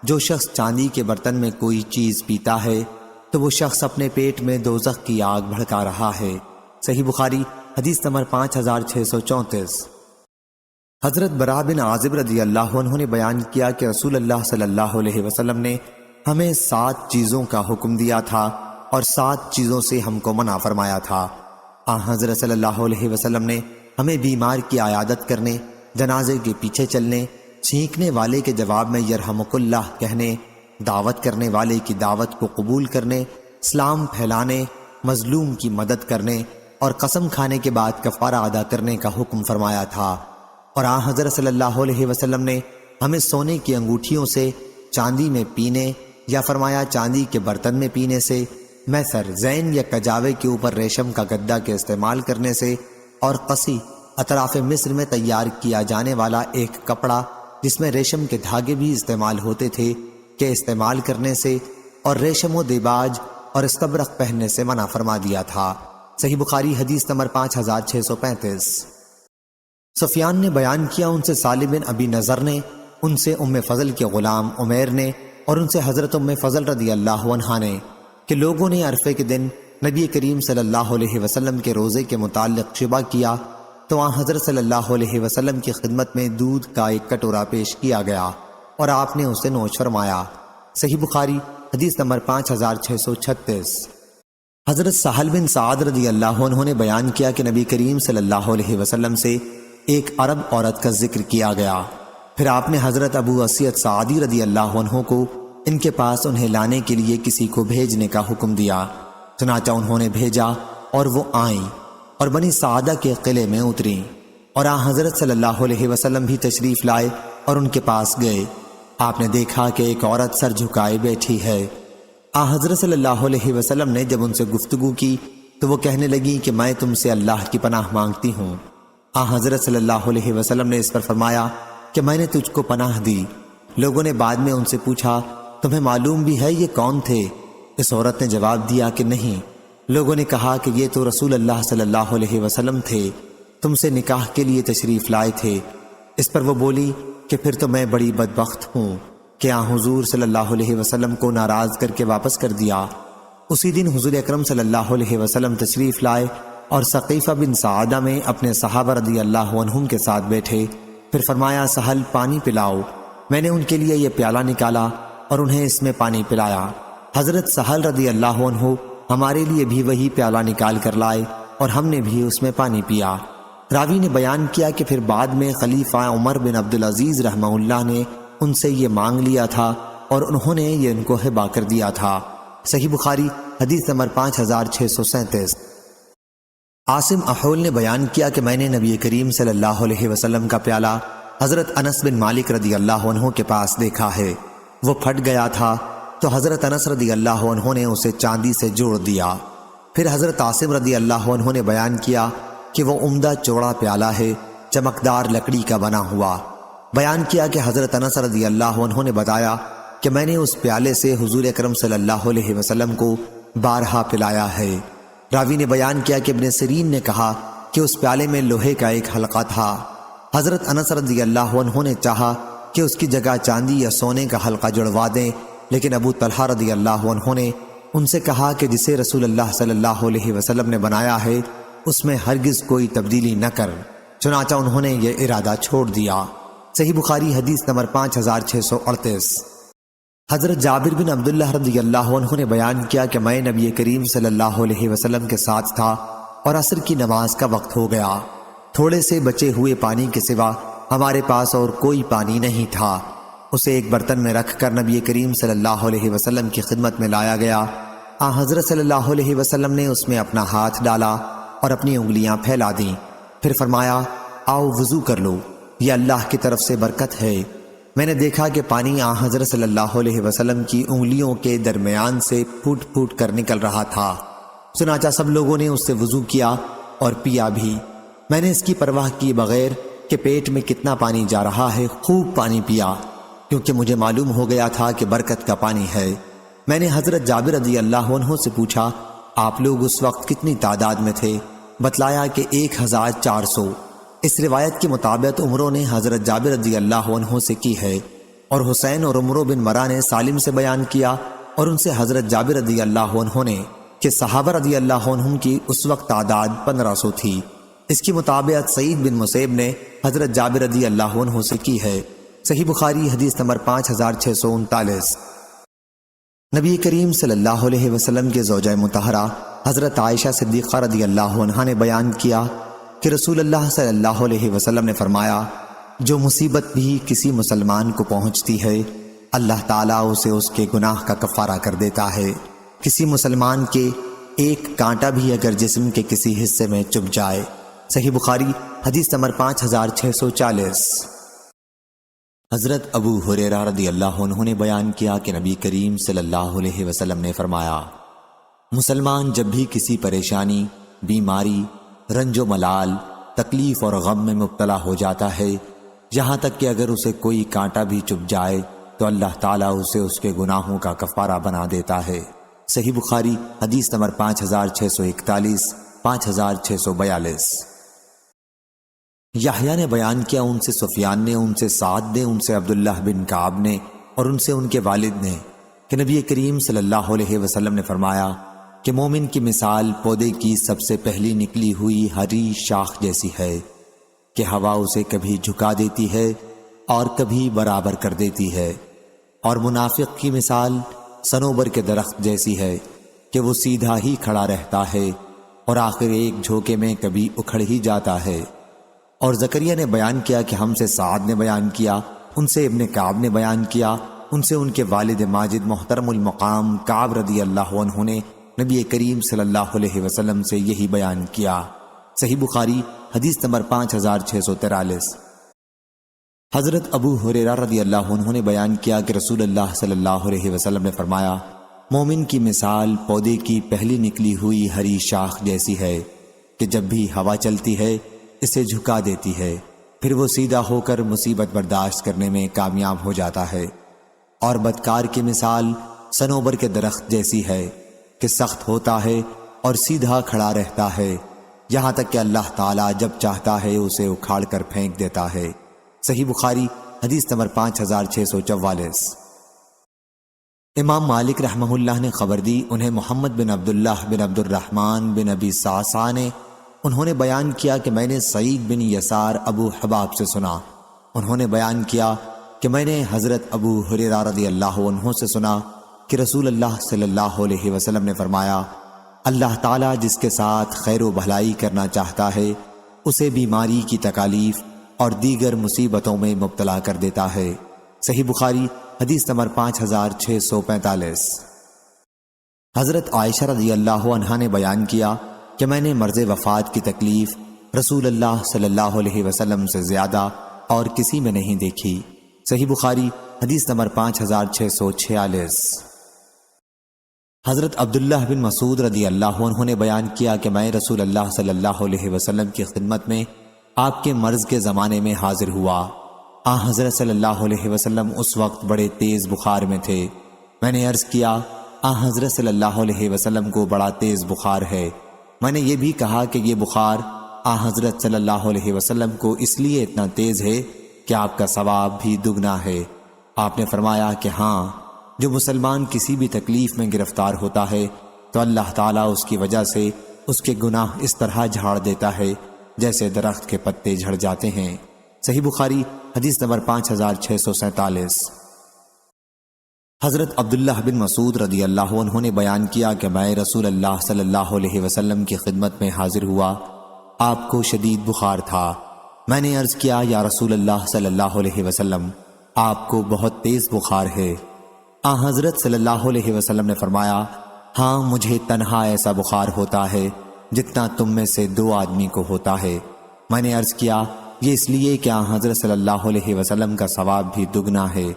جو شخص چاندی کے برتن میں کوئی چیز پیتا ہے تو وہ شخص اپنے پیٹ میں دوزخ کی آگ بھڑکا رہا ہے۔ صحیح بخاری حدیث نمبر 5634۔ حضرت براء بن عازب رضی اللہ عنہ نے بیان کیا کہ رسول اللہ صلی اللہ علیہ وسلم نے ہمیں 7 چیزوں کا حکم دیا تھا اور 7 چیزوں سے ہم کو منع فرمایا تھا۔ حضرت صلی اللہ علیہ وسلم نے ہمیں بیمار کی عیادت کرنے، جنازے کے پیچھے چلنے، چھینکنے والے کے جواب میں یرحمک اللہ کہنے، دعوت کرنے والے کی دعوت کو قبول کرنے، اسلام پھیلانے، مظلوم کی مدد کرنے اور قسم کھانے کے بعد کفارہ ادا کرنے کا حکم فرمایا تھا۔ اور حضرت صلی اللہ علیہ وسلم نے ہمیں سونے کی انگوٹھیوں سے چاندی میں پینے یا فرمایا چاندی کے برتن میں پینے سے، میسر، زین یا کجاوے کے اوپر ریشم کا گدا کے استعمال کرنے سے، اور قصی، اطراف مصر میں تیار کیا جانے والا ایک کپڑا جس میں ریشم کے دھاگے بھی استعمال ہوتے تھے کے استعمال کرنے سے، اور ریشم و دیباج اور استبرق پہننے سے منع فرما دیا تھا۔ صحیح بخاری حدیث نمبر 5635۔ سفیان نے بیان کیا ان سے سالم بن ابی نضر نے، ان سے ام فضل کے غلام عمیر نے، اور ان سے حضرت ام فضل رضی اللہ عنہا نے کہ لوگوں نے عرفے کے دن نبی کریم صلی اللہ علیہ وسلم کے روزے کے متعلق شبہ کیا تو وہاں حضرت صلی اللہ علیہ وسلم کی خدمت میں دودھ کا ایک کٹورا پیش کیا گیا اور آپ نے اسے نوش فرمایا۔ صحیح بخاری حدیث نمبر 5636۔ حضرت سہل بن سعد رضی اللہ عنہ نے بیان کیا کہ نبی کریم صلی اللہ علیہ وسلم سے ایک عرب عورت کا ذکر کیا گیا، پھر آپ نے حضرت ابو اسید سعدی رضی اللہ عنہ کو ان کے پاس انہیں لانے کے لیے کسی کو بھیجنے کا حکم دیا، چنانچہ انہوں نے بھیجا اور وہ آئیں اور بنی سعدہ کے قلعے میں اتریں، اور حضرت صلی اللہ علیہ وسلم بھی تشریف لائے اور ان کے پاس گئے۔ آپ نے دیکھا کہ ایک عورت سر جھکائے بیٹھی ہے۔ حضرت صلی اللہ علیہ وسلم نے جب ان سے گفتگو کی تو وہ کہنے لگی کہ میں تم سے اللہ کی پناہ مانگتی ہوں۔ حضرت صلی اللہ علیہ وسلم نے اس پر فرمایا کہ میں نے تجھ کو پناہ دی۔ لوگوں نے بعد میں ان سے پوچھا تمہیں معلوم بھی ہے یہ کون تھے؟ اس عورت نے جواب دیا کہ نہیں۔ لوگوں نے کہا کہ یہ تو رسول اللہ صلی اللہ علیہ وسلم تھے، تم سے نکاح کے لیے تشریف لائے تھے۔ اس پر وہ بولی کہ پھر تو میں بڑی بدبخت ہوں کہ حضور صلی اللہ علیہ وسلم کو ناراض کر کے واپس کر دیا۔ اسی دن حضور اکرم صلی اللہ علیہ وسلم تشریف لائے اور ثقیفہ بن سعدہ میں اپنے صحابہ رضی اللہ عنہم کے ساتھ بیٹھے، پھر فرمایا سہل پانی پلاؤ۔ میں نے ان کے لیے یہ پیالہ نکالا اور انہیں اس میں پانی پلایا۔ حضرت سہل رضی اللہ عنہ ہمارے لیے بھی وہی پیالہ نکال کر لائے اور ہم نے بھی اس میں پانی پیا۔ راوی نے بیان کیا کہ پھر بعد میں خلیفہ عمر بن عبدالعزیز رحمہ اللہ نے ان سے یہ مانگ لیا تھا اور انہوں نے یہ ان کو ہبہ کر دیا تھا۔ صحیح بخاری حدیث نمبر 5637۔ عاصم احول نے بیان کیا کہ میں نے نبی کریم صلی اللہ علیہ وسلم کا پیالہ حضرت انس بن مالک رضی اللہ عنہ کے پاس دیکھا ہے، وہ پھٹ گیا تھا تو حضرت انس رضی اللہ عنہ نے اسے چاندی سے جوڑ دیا۔ پھر حضرت عاصم رضی اللہ عنہ نے بیان کیا کہ وہ عمدہ چوڑا پیالہ ہے، چمکدار لکڑی کا بنا ہوا۔ بیان کیا کہ حضرت انس رضی اللہ عنہ نے بتایا کہ میں نے اس پیالے سے حضور اکرم صلی اللہ علیہ وسلم کو بارہا پلایا ہے۔ راوی نے بیان کیا کہ ابن سیرین نے کہا کہ اس پیالے میں لوہے کا ایک حلقہ تھا۔ حضرت انس رضی اللہ عنہ نے چاہا کہ اس کی جگہ چاندی یا سونے کا حلقہ جڑوا دیں، لیکن ابو طلحہ رضی اللہ عنہ نے ان سے کہا کہ جسے رسول اللہ صلی اللہ علیہ وسلم نے بنایا ہے اس میں ہرگز کوئی تبدیلی نہ کر، چنانچہ انہوں نے یہ ارادہ چھوڑ دیا۔ صحیح بخاری حدیث نمبر 5638۔ حضرت جابر بن عبداللہ رضی اللہ عنہ نے بیان کیا کہ میں نبی کریم صلی اللہ علیہ وسلم کے ساتھ تھا اور عصر کی نماز کا وقت ہو گیا، تھوڑے سے بچے ہوئے پانی کے سوا ہمارے پاس اور کوئی پانی نہیں تھا۔ اسے ایک برتن میں رکھ کر نبی کریم صلی اللہ علیہ وسلم کی خدمت میں لایا گیا۔ حضرت صلی اللہ علیہ وسلم نے اس میں اپنا ہاتھ ڈالا اور اپنی انگلیاں پھیلا دیں، پھر فرمایا آؤ وضو کر لو، یہ اللہ کی طرف سے برکت ہے۔ میں نے دیکھا کہ پانی حضرت صلی اللہ علیہ وسلم کی انگلیوں کے درمیان سے پھوٹ پھوٹ کر نکل رہا تھا، چنانچہ سب لوگوں نے اس سے وضو کیا اور پیا بھی۔ میں نے اس کی پرواہ کی بغیر کہ پیٹ میں کتنا پانی جا رہا ہے خوب پانی پیا، کیونکہ مجھے معلوم ہو گیا تھا کہ برکت کا پانی ہے۔ میں نے حضرت جابر رضی اللہ عنہ سے پوچھا آپ لوگ اس وقت کتنی تعداد میں تھے؟ بتلایا کہ 1400۔ اس روایت کے مطابق عمروں نے حضرت جابر رضی اللہ عنہ سے کی ہے، اور حسین اور عمرو بن مرا نے سالم سے بیان کیا اور ان سے حضرت جابر رضی اللہ عنہ نے کہ صحابہ رضی اللہ عنہم کی اس وقت تعداد 1500 تھی۔ اس کی مطابق سعید بن مسیب نے حضرت جابر رضی اللہ عنہ سے کی ہے۔ صحیح بخاری حدیث نمبر 5639۔ نبی کریم صلی اللہ علیہ وسلم کے زوجہ مطہرہ حضرت عائشہ صدیقہ رضی اللہ عنہا نے بیان کیا کہ رسول اللہ صلی اللہ علیہ وسلم نے فرمایا جو مصیبت بھی کسی مسلمان کو پہنچتی ہے اللہ تعالیٰ اسے اس کے گناہ کا کفارہ کر دیتا ہے۔ کسی مسلمان کے ایک کانٹا بھی اگر جسم کے کسی حصے میں چبھ جائے۔ صحیح بخاری حدیث نمبر 5640۔ حضرت ابو ہریرہ رضی اللہ عنہ نے بیان کیا کہ نبی کریم صلی اللہ علیہ وسلم نے فرمایا مسلمان جب بھی کسی پریشانی، بیماری، رنج و ملال، تکلیف اور غم میں مبتلا ہو جاتا ہے، یہاں تک کہ اگر اسے کوئی کانٹا بھی چبھ جائے تو اللہ تعالیٰ اسے اس کے گناہوں کا کفارہ بنا دیتا ہے۔ صحیح بخاری حدیث نمبر 5641، 5642۔ یحییٰ نے بیان کیا ان سے سفیان نے، ان سے سعد نے، ان سے عبداللہ بن کعب نے اور ان سے ان کے والد نے کہ نبی کریم صلی اللہ علیہ وسلم نے فرمایا کہ مومن کی مثال پودے کی سب سے پہلی نکلی ہوئی ہری شاخ جیسی ہے کہ ہوا اسے کبھی جھکا دیتی ہے اور کبھی برابر کر دیتی ہے، اور منافق کی مثال صنوبر کے درخت جیسی ہے کہ وہ سیدھا ہی کھڑا رہتا ہے اور آخر ایک جھوکے میں کبھی اکھڑ ہی جاتا ہے۔ اور زکریا نے بیان کیا کہ ہم سے سعد نے بیان کیا، ان سے ابن کعب نے بیان کیا، ان سے ان کے والد ماجد محترم المقام کعب رضی اللہ عنہ نے نبی کریم صلی اللہ علیہ وسلم سے یہی بیان کیا۔ صحیح بخاری حدیث نمبر 5643۔ حضرت ابو ہریرہ رضی اللہ عنہ نے بیان کیا کہ رسول اللہ صلی اللہ علیہ وسلم نے فرمایا، مومن کی مثال پودے کی پہلی نکلی ہوئی ہری شاخ جیسی ہے کہ جب بھی ہوا چلتی ہے اسے جھکا دیتی ہے، پھر وہ سیدھا ہو کر مصیبت برداشت کرنے میں کامیاب ہو جاتا ہے۔ اور بدکار کی مثال صنوبر کے درخت جیسی ہے کہ سخت ہوتا ہے اور سیدھا کھڑا رہتا ہے یہاں تک کہ اللہ تعالیٰ جب چاہتا ہے اسے اکھاڑ کر پھینک دیتا ہے۔ صحیح بخاری حدیث نمبر 5644۔ امام مالک رحمہ اللہ نے خبر دی، انہیں محمد بن عبداللہ بن عبد الرحمن بن ابی صعصع نے انہوں نے بیان کیا کہ میں نے سعید بن یسار ابو حباب سے سنا، انہوں نے بیان کیا کہ میں نے حضرت ابو ہریرہ رضی اللہ عنہ سے سنا کہ رسول اللہ صلی اللہ علیہ وسلم نے فرمایا، اللہ تعالیٰ جس کے ساتھ خیر و بھلائی کرنا چاہتا ہے اسے بیماری کی تکالیف اور دیگر مصیبتوں میں مبتلا کر دیتا ہے۔ صحیح بخاری حدیث نمبر 5645۔ حضرت عائشہ رضی اللہ عنہا نے بیان کیا کہ میں نے مرض وفات کی تکلیف رسول اللہ صلی اللہ علیہ وسلم سے زیادہ اور کسی میں نہیں دیکھی۔ صحیح بخاری حدیث نمبر 5646۔ حضرت عبداللہ بن مسعود رضی اللہ عنہ نے بیان کیا کہ میں رسول اللہ صلی اللہ علیہ وسلم کی خدمت میں آپ کے مرض کے زمانے میں حاضر ہوا۔ حضرت صلی اللہ علیہ وسلم اس وقت بڑے تیز بخار میں تھے۔ میں نے عرض کیا، حضرت صلی اللہ علیہ وسلم کو بڑا تیز بخار ہے۔ میں نے یہ بھی کہا کہ یہ بخار حضرت صلی اللہ علیہ وسلم کو اس لیے اتنا تیز ہے کہ آپ کا ثواب بھی دگنا ہے۔ آپ نے فرمایا کہ ہاں، جو مسلمان کسی بھی تکلیف میں گرفتار ہوتا ہے تو اللہ تعالیٰ اس کی وجہ سے اس کے گناہ اس طرح جھاڑ دیتا ہے جیسے درخت کے پتے جھڑ جاتے ہیں۔ صحیح بخاری حدیث نمبر 5647۔ حضرت عبداللہ بن مسعود رضی اللہ عنہ نے بیان کیا کہ میں رسول اللہ صلی اللہ علیہ وسلم کی خدمت میں حاضر ہوا، آپ کو شدید بخار تھا۔ میں نے عرض کیا، یا رسول اللہ صلی اللہ علیہ وسلم، آپ کو بہت تیز بخار ہے۔ حضرت صلی اللہ علیہ وسلم نے فرمایا، ہاں، مجھے تنہا ایسا بخار ہوتا ہے جتنا تم میں سے 2 آدمی کو ہوتا ہے۔ میں نے عرض کیا، یہ اس لیے کہ حضرت صلی اللہ علیہ وسلم کا ثواب بھی دگنا ہے۔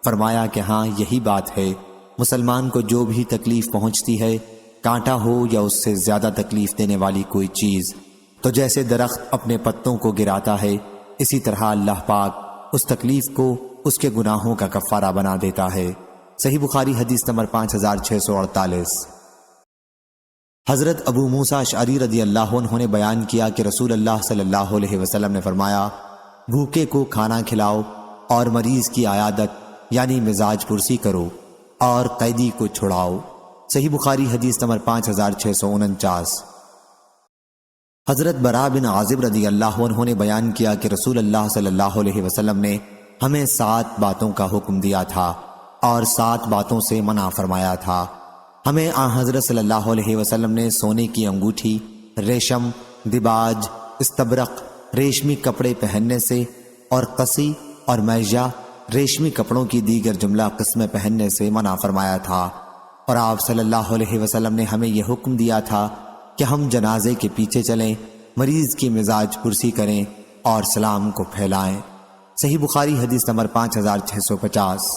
فرمایا کہ ہاں، یہی بات ہے، مسلمان کو جو بھی تکلیف پہنچتی ہے، کانٹا ہو یا اس سے زیادہ تکلیف دینے والی کوئی چیز، تو جیسے درخت اپنے پتوں کو گراتا ہے، اسی طرح اللہ پاک اس تکلیف کو اس کے گناہوں کا کفارہ بنا دیتا ہے۔ صحیح بخاری حدیث نمبر 5648۔ حضرت ابو موسیٰ اشعری رضی اللہ عنہ نے بیان کیا کہ رسول اللہ صلی اللہ علیہ وسلم نے فرمایا، بھوکے کو کھانا کھلاؤ اور مریض کی عیادت یعنی مزاج پرسی کرو اور قیدی کو چھڑاؤ۔ صحیح بخاری حدیث نمبر 5649۔ حضرت براء بن عازب رضی اللہ عنہ نے بیان کیا کہ رسول اللہ صلی اللہ علیہ وسلم نے ہمیں 7 باتوں کا حکم دیا تھا اور 7 باتوں سے منع فرمایا تھا۔ ہمیں حضرت صلی اللہ علیہ وسلم نے سونے کی انگوٹھی، ریشم، دباج، استبرق، ریشمی کپڑے پہننے سے اور قصی اور میجہ، ریشمی کپڑوں کی دیگر جملہ قسمیں پہننے سے منع فرمایا تھا، اور آپ صلی اللہ علیہ وسلم نے ہمیں یہ حکم دیا تھا کہ ہم جنازے کے پیچھے چلیں، مریض کی مزاج پرسی کریں اور سلام کو پھیلائیں۔ صحیح بخاری حدیث نمبر 5650۔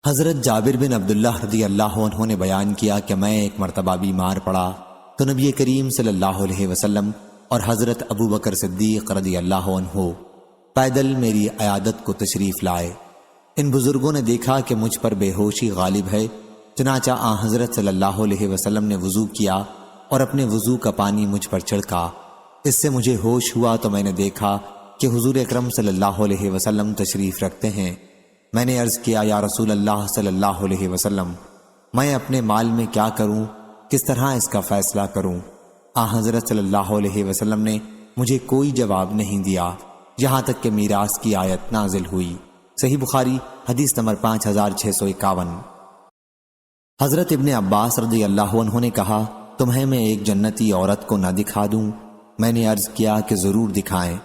حضرت جابر بن عبداللہ رضی اللہ عنہ نے بیان کیا کہ میں ایک مرتبہ بیمار پڑا تو نبی کریم صلی اللہ علیہ وسلم اور حضرت ابو بکر صدیق رضی اللہ عنہ پیدل میری عیادت کو تشریف لائے۔ ان بزرگوں نے دیکھا کہ مجھ پر بے ہوشی غالب ہے، چنانچہ حضرت صلی اللہ علیہ وسلم نے وضو کیا اور اپنے وضو کا پانی مجھ پر چھڑکا اس سے مجھے ہوش ہوا تو میں نے دیکھا کہ حضور اکرم صلی اللہ علیہ وسلم تشریف رکھتے ہیں۔ میں نے عرض کیا یا رسول اللہ صلی اللہ علیہ وسلم، میں اپنے مال میں کیا کروں، کس طرح اس کا فیصلہ کروں؟ حضرت صلی اللہ علیہ وسلم نے مجھے کوئی جواب نہیں دیا یہاں تک کہ میراث کی آیت نازل ہوئی۔ صحیح بخاری حدیث نمبر 5651۔ حضرت ابن عباس رضی اللہ عنہ نے کہا، تمہیں میں ایک جنتی عورت کو نہ دکھا دوں؟ میں نے عرض کیا کہ ضرور دکھائیں۔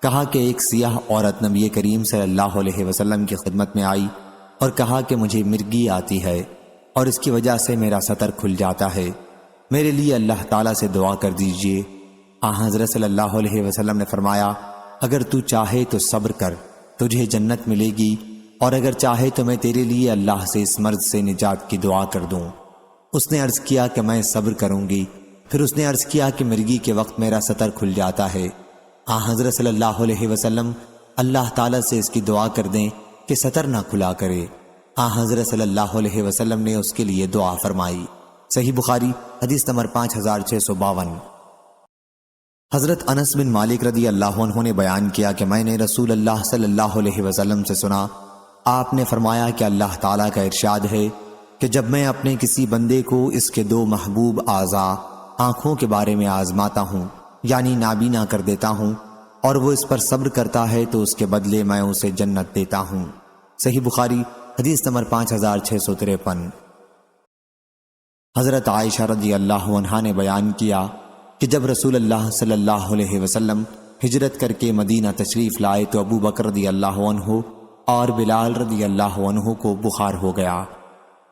کہا کہ ایک سیاہ عورت نبی کریم صلی اللہ علیہ وسلم کی خدمت میں آئی اور کہا کہ مجھے مرگی آتی ہے اور اس کی وجہ سے میرا سطر کھل جاتا ہے، میرے لیے اللہ تعالیٰ سے دعا کر دیجئے۔ حضرت صلی اللہ علیہ وسلم نے فرمایا، اگر تو چاہے تو صبر کر، تجھے جنت ملے گی، اور اگر چاہے تو میں تیرے لیے اللہ سے اس مرض سے نجات کی دعا کر دوں۔ اس نے عرض کیا کہ میں صبر کروں گی۔ پھر اس نے عرض کیا کہ مرگی کے وقت میرا سطر کھل جاتا ہے۔ حضرت صلی اللہ علیہ وسلم اللہ تعالیٰ سے اس کی دعا کر دیں کہ سطر نہ کھلا کرے۔ حضرت صلی اللہ علیہ وسلم نے اس کے لیے دعا فرمائی۔ صحیح بخاری حدیث نمبر 5652۔ حضرت انس بن مالک رضی اللہ عنہ نے بیان کیا کہ میں نے رسول اللہ صلی اللہ علیہ وسلم سے سنا، آپ نے فرمایا کہ اللہ تعالیٰ کا ارشاد ہے کہ جب میں اپنے کسی بندے کو اس کے دو محبوب اعضاء آنکھوں کے بارے میں آزماتا ہوں، یعنی نابینا کر دیتا ہوں، اور وہ اس پر صبر کرتا ہے تو اس کے بدلے میں اسے جنت دیتا ہوں۔ صحیح بخاری حدیث نمبر 5653۔ حضرت عائشہ رضی اللہ عنہا نے بیان کیا کہ جب رسول اللہ صلی اللہ علیہ وسلم ہجرت کر کے مدینہ تشریف لائے تو ابو بکر رضی اللہ عنہ اور بلال رضی اللہ عنہ کو بخار ہو گیا۔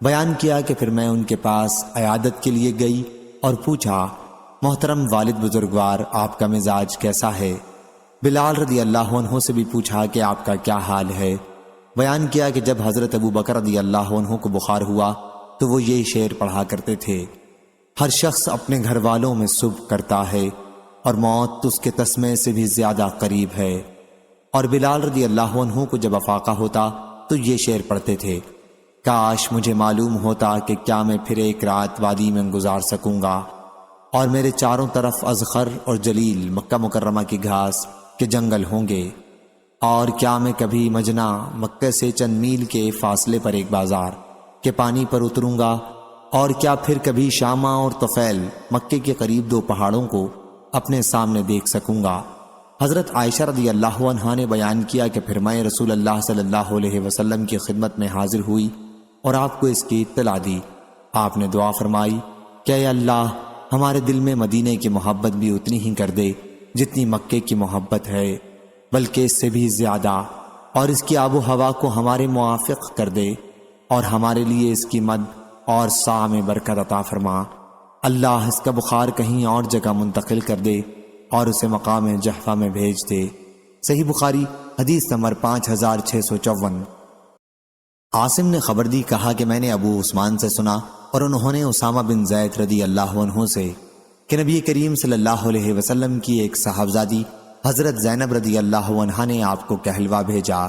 بیان کیا کہ پھر میں ان کے پاس عیادت کے لیے گئی اور پوچھا، محترم والد بزرگوار، آپ کا مزاج کیسا ہے؟ بلال رضی اللہ عنہ سے بھی پوچھا کہ آپ کا کیا حال ہے؟ بیان کیا کہ جب حضرت ابو بکر رضی اللہ عنہ کو بخار ہوا تو وہ یہ شعر پڑھا کرتے تھے، ہر شخص اپنے گھر والوں میں صبح کرتا ہے اور موت اس کے تسمے سے بھی زیادہ قریب ہے۔ اور بلال رضی اللہ عنہ کو جب افاقہ ہوتا تو یہ شعر پڑھتے تھے، کاش مجھے معلوم ہوتا کہ کیا میں پھر ایک رات وادی میں گزار سکوں گا، اور میرے چاروں طرف اذخر اور جلیل مکہ مکرمہ کی گھاس کے جنگل ہوں گے، اور کیا میں کبھی مجنہ مکہ سے چند میل کے فاصلے پر ایک بازار کے پانی پر اتروں گا، اور کیا پھر کبھی شامہ اور طفیل مکے کے قریب دو پہاڑوں کو اپنے سامنے دیکھ سکوں گا۔ حضرت عائشہ رضی اللہ عنہا نے بیان کیا کہ پھر میں رسول اللہ صلی اللہ علیہ وسلم کی خدمت میں حاضر ہوئی اور آپ کو اس کی اطلاع دی۔ آپ نے دعا فرمائی کہ اے اللہ، ہمارے دل میں مدینے کی محبت بھی اتنی ہی کر دے جتنی مکے کی محبت ہے، بلکہ اس سے بھی زیادہ، اور اس کی آب و ہوا کو ہمارے موافق کر دے، اور ہمارے لیے اس کی مد اور سا میں برکت عطا فرما۔ اللہ اس کا بخار کہیں اور جگہ منتقل کر دے اور اسے مقام جحفہ میں بھیج دے۔ صحیح بخاری حدیث نمبر 5654۔ عاصم نے خبر دی، کہا کہ میں نے ابو عثمان سے سنا اور انہوں نے اسامہ بن زید رضی اللہ عنہ سے کہ نبی کریم صلی اللہ علیہ وسلم کی ایک صاحبزادی حضرت زینب رضی اللہ عنہا نے آپ کو کہلوا بھیجا۔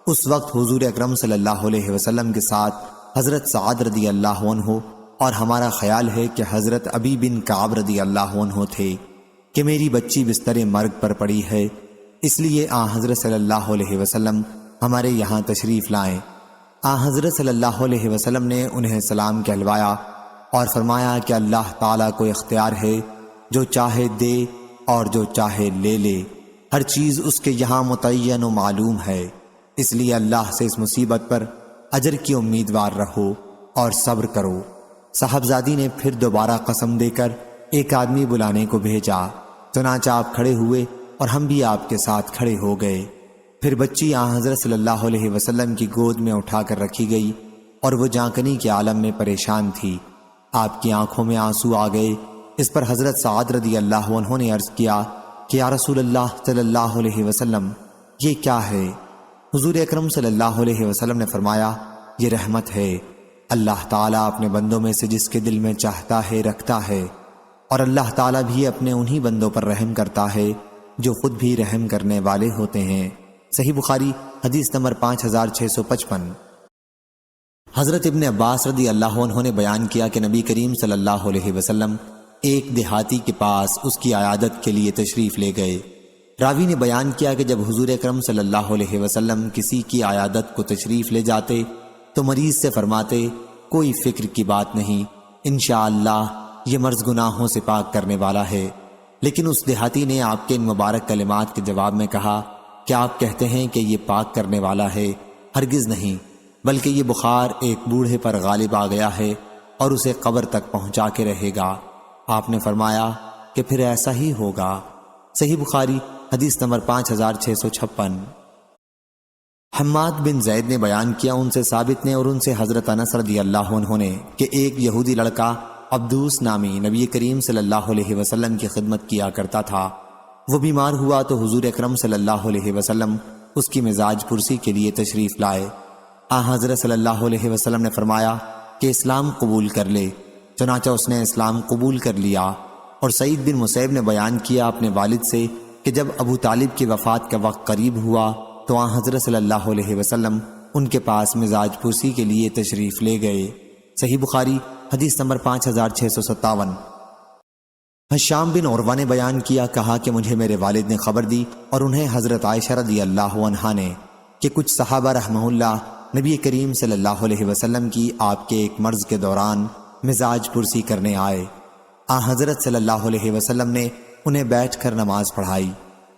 اس وقت حضور اکرم صلی اللہ علیہ وسلم کے ساتھ حضرت سعد رضی اللہ عنہ اور ہمارا خیال ہے کہ حضرت ابی بن کعب رضی اللہ عنہ تھے کہ میری بچی بستر مرگ پر پڑی ہے، اس لیے حضرت صلی اللہ علیہ وسلم ہمارے یہاں تشریف لائیں۔ حضرت صلی اللہ علیہ وسلم نے انہیں سلام کہلوایا اور فرمایا کہ اللہ تعالیٰ کو اختیار ہے، جو چاہے دے اور جو چاہے لے لے، ہر چیز اس کے یہاں متعین و معلوم ہے، اس لیے اللہ سے اس مصیبت پر اجر کی امیدوار رہو اور صبر کرو۔ صاحبزادی نے پھر دوبارہ قسم دے کر ایک آدمی بلانے کو بھیجا، چنانچہ آپ کھڑے ہوئے اور ہم بھی آپ کے ساتھ کھڑے ہو گئے۔ پھر بچی حضرت صلی اللہ علیہ وسلم کی گود میں اٹھا کر رکھی گئی اور وہ جانکنی کے عالم میں پریشان تھی۔ آپ کی آنکھوں میں آنسو آ گئے۔ اس پر حضرت سعد رضی اللہ عنہ نے عرض کیا کہ یا رسول اللہ صلی اللہ علیہ وسلم، یہ کیا ہے؟ حضور اکرم صلی اللہ علیہ وسلم نے فرمایا، یہ رحمت ہے، اللہ تعالیٰ اپنے بندوں میں سے جس کے دل میں چاہتا ہے رکھتا ہے، اور اللہ تعالیٰ بھی اپنے انہی بندوں پر رحم کرتا ہے جو خود بھی رحم کرنے والے ہوتے ہیں۔ صحیح بخاری حدیث نمبر 5655۔ حضرت ابن عباس رضی اللہ عنہ نے بیان کیا کہ نبی کریم صلی اللہ علیہ وسلم ایک دیہاتی کے پاس اس کی عیادت کے لیے تشریف لے گئے۔ راوی نے بیان کیا کہ جب حضور اکرم صلی اللہ علیہ وسلم کسی کی عیادت کو تشریف لے جاتے تو مریض سے فرماتے، کوئی فکر کی بات نہیں، انشاءاللہ یہ مرض گناہوں سے پاک کرنے والا ہے۔ لیکن اس دیہاتی نے آپ کے ان مبارک کلمات کے جواب میں کہا کہ آپ کہتے ہیں کہ یہ پاک کرنے والا ہے، ہرگز نہیں، بلکہ یہ بخار ایک بوڑھے پر غالب آ گیا ہے اور اسے قبر تک پہنچا کے رہے گا۔ آپ نے فرمایا کہ پھر ایسا ہی ہوگا۔ صحیح بخاری حدیث نمبر 5656۔ حماد بن زید نے بیان کیا، ان سے ثابت نے اور ان سے حضرت انس رضی اللہ عنہ نے کہ ایک یہودی لڑکا عبدوس نامی نبی کریم صلی اللہ علیہ وسلم کی خدمت کیا کرتا تھا۔ وہ بیمار ہوا تو حضور اکرم صلی اللہ علیہ وسلم اس کی مزاج پرسی کے لیے تشریف لائے۔ حضرت صلی اللہ علیہ وسلم نے فرمایا کہ اسلام قبول کر لے، چنانچہ اس نے اسلام قبول کر لیا۔ اور سعید بن مسیب نے بیان کیا اپنے والد سے کہ جب ابو طالب کی وفات کا وقت قریب ہوا تو حضرت صلی اللہ علیہ وسلم ان کے پاس مزاج پرسی کے لیے تشریف لے گئے۔ صحیح بخاری حدیث نمبر 5657۔ حشام بن عروہ نے بیان کیا، کہا کہ مجھے میرے والد نے خبر دی اور انہیں حضرت عائشہ رضی اللہ عنہا نے کہ کچھ صحابہ رحمہ اللہ نبی کریم صلی اللہ علیہ وسلم کی آپ کے ایک مرض کے دوران مزاج پرسی کرنے آئے۔ حضرت صلی اللہ علیہ وسلم نے انہیں بیٹھ کر نماز پڑھائی،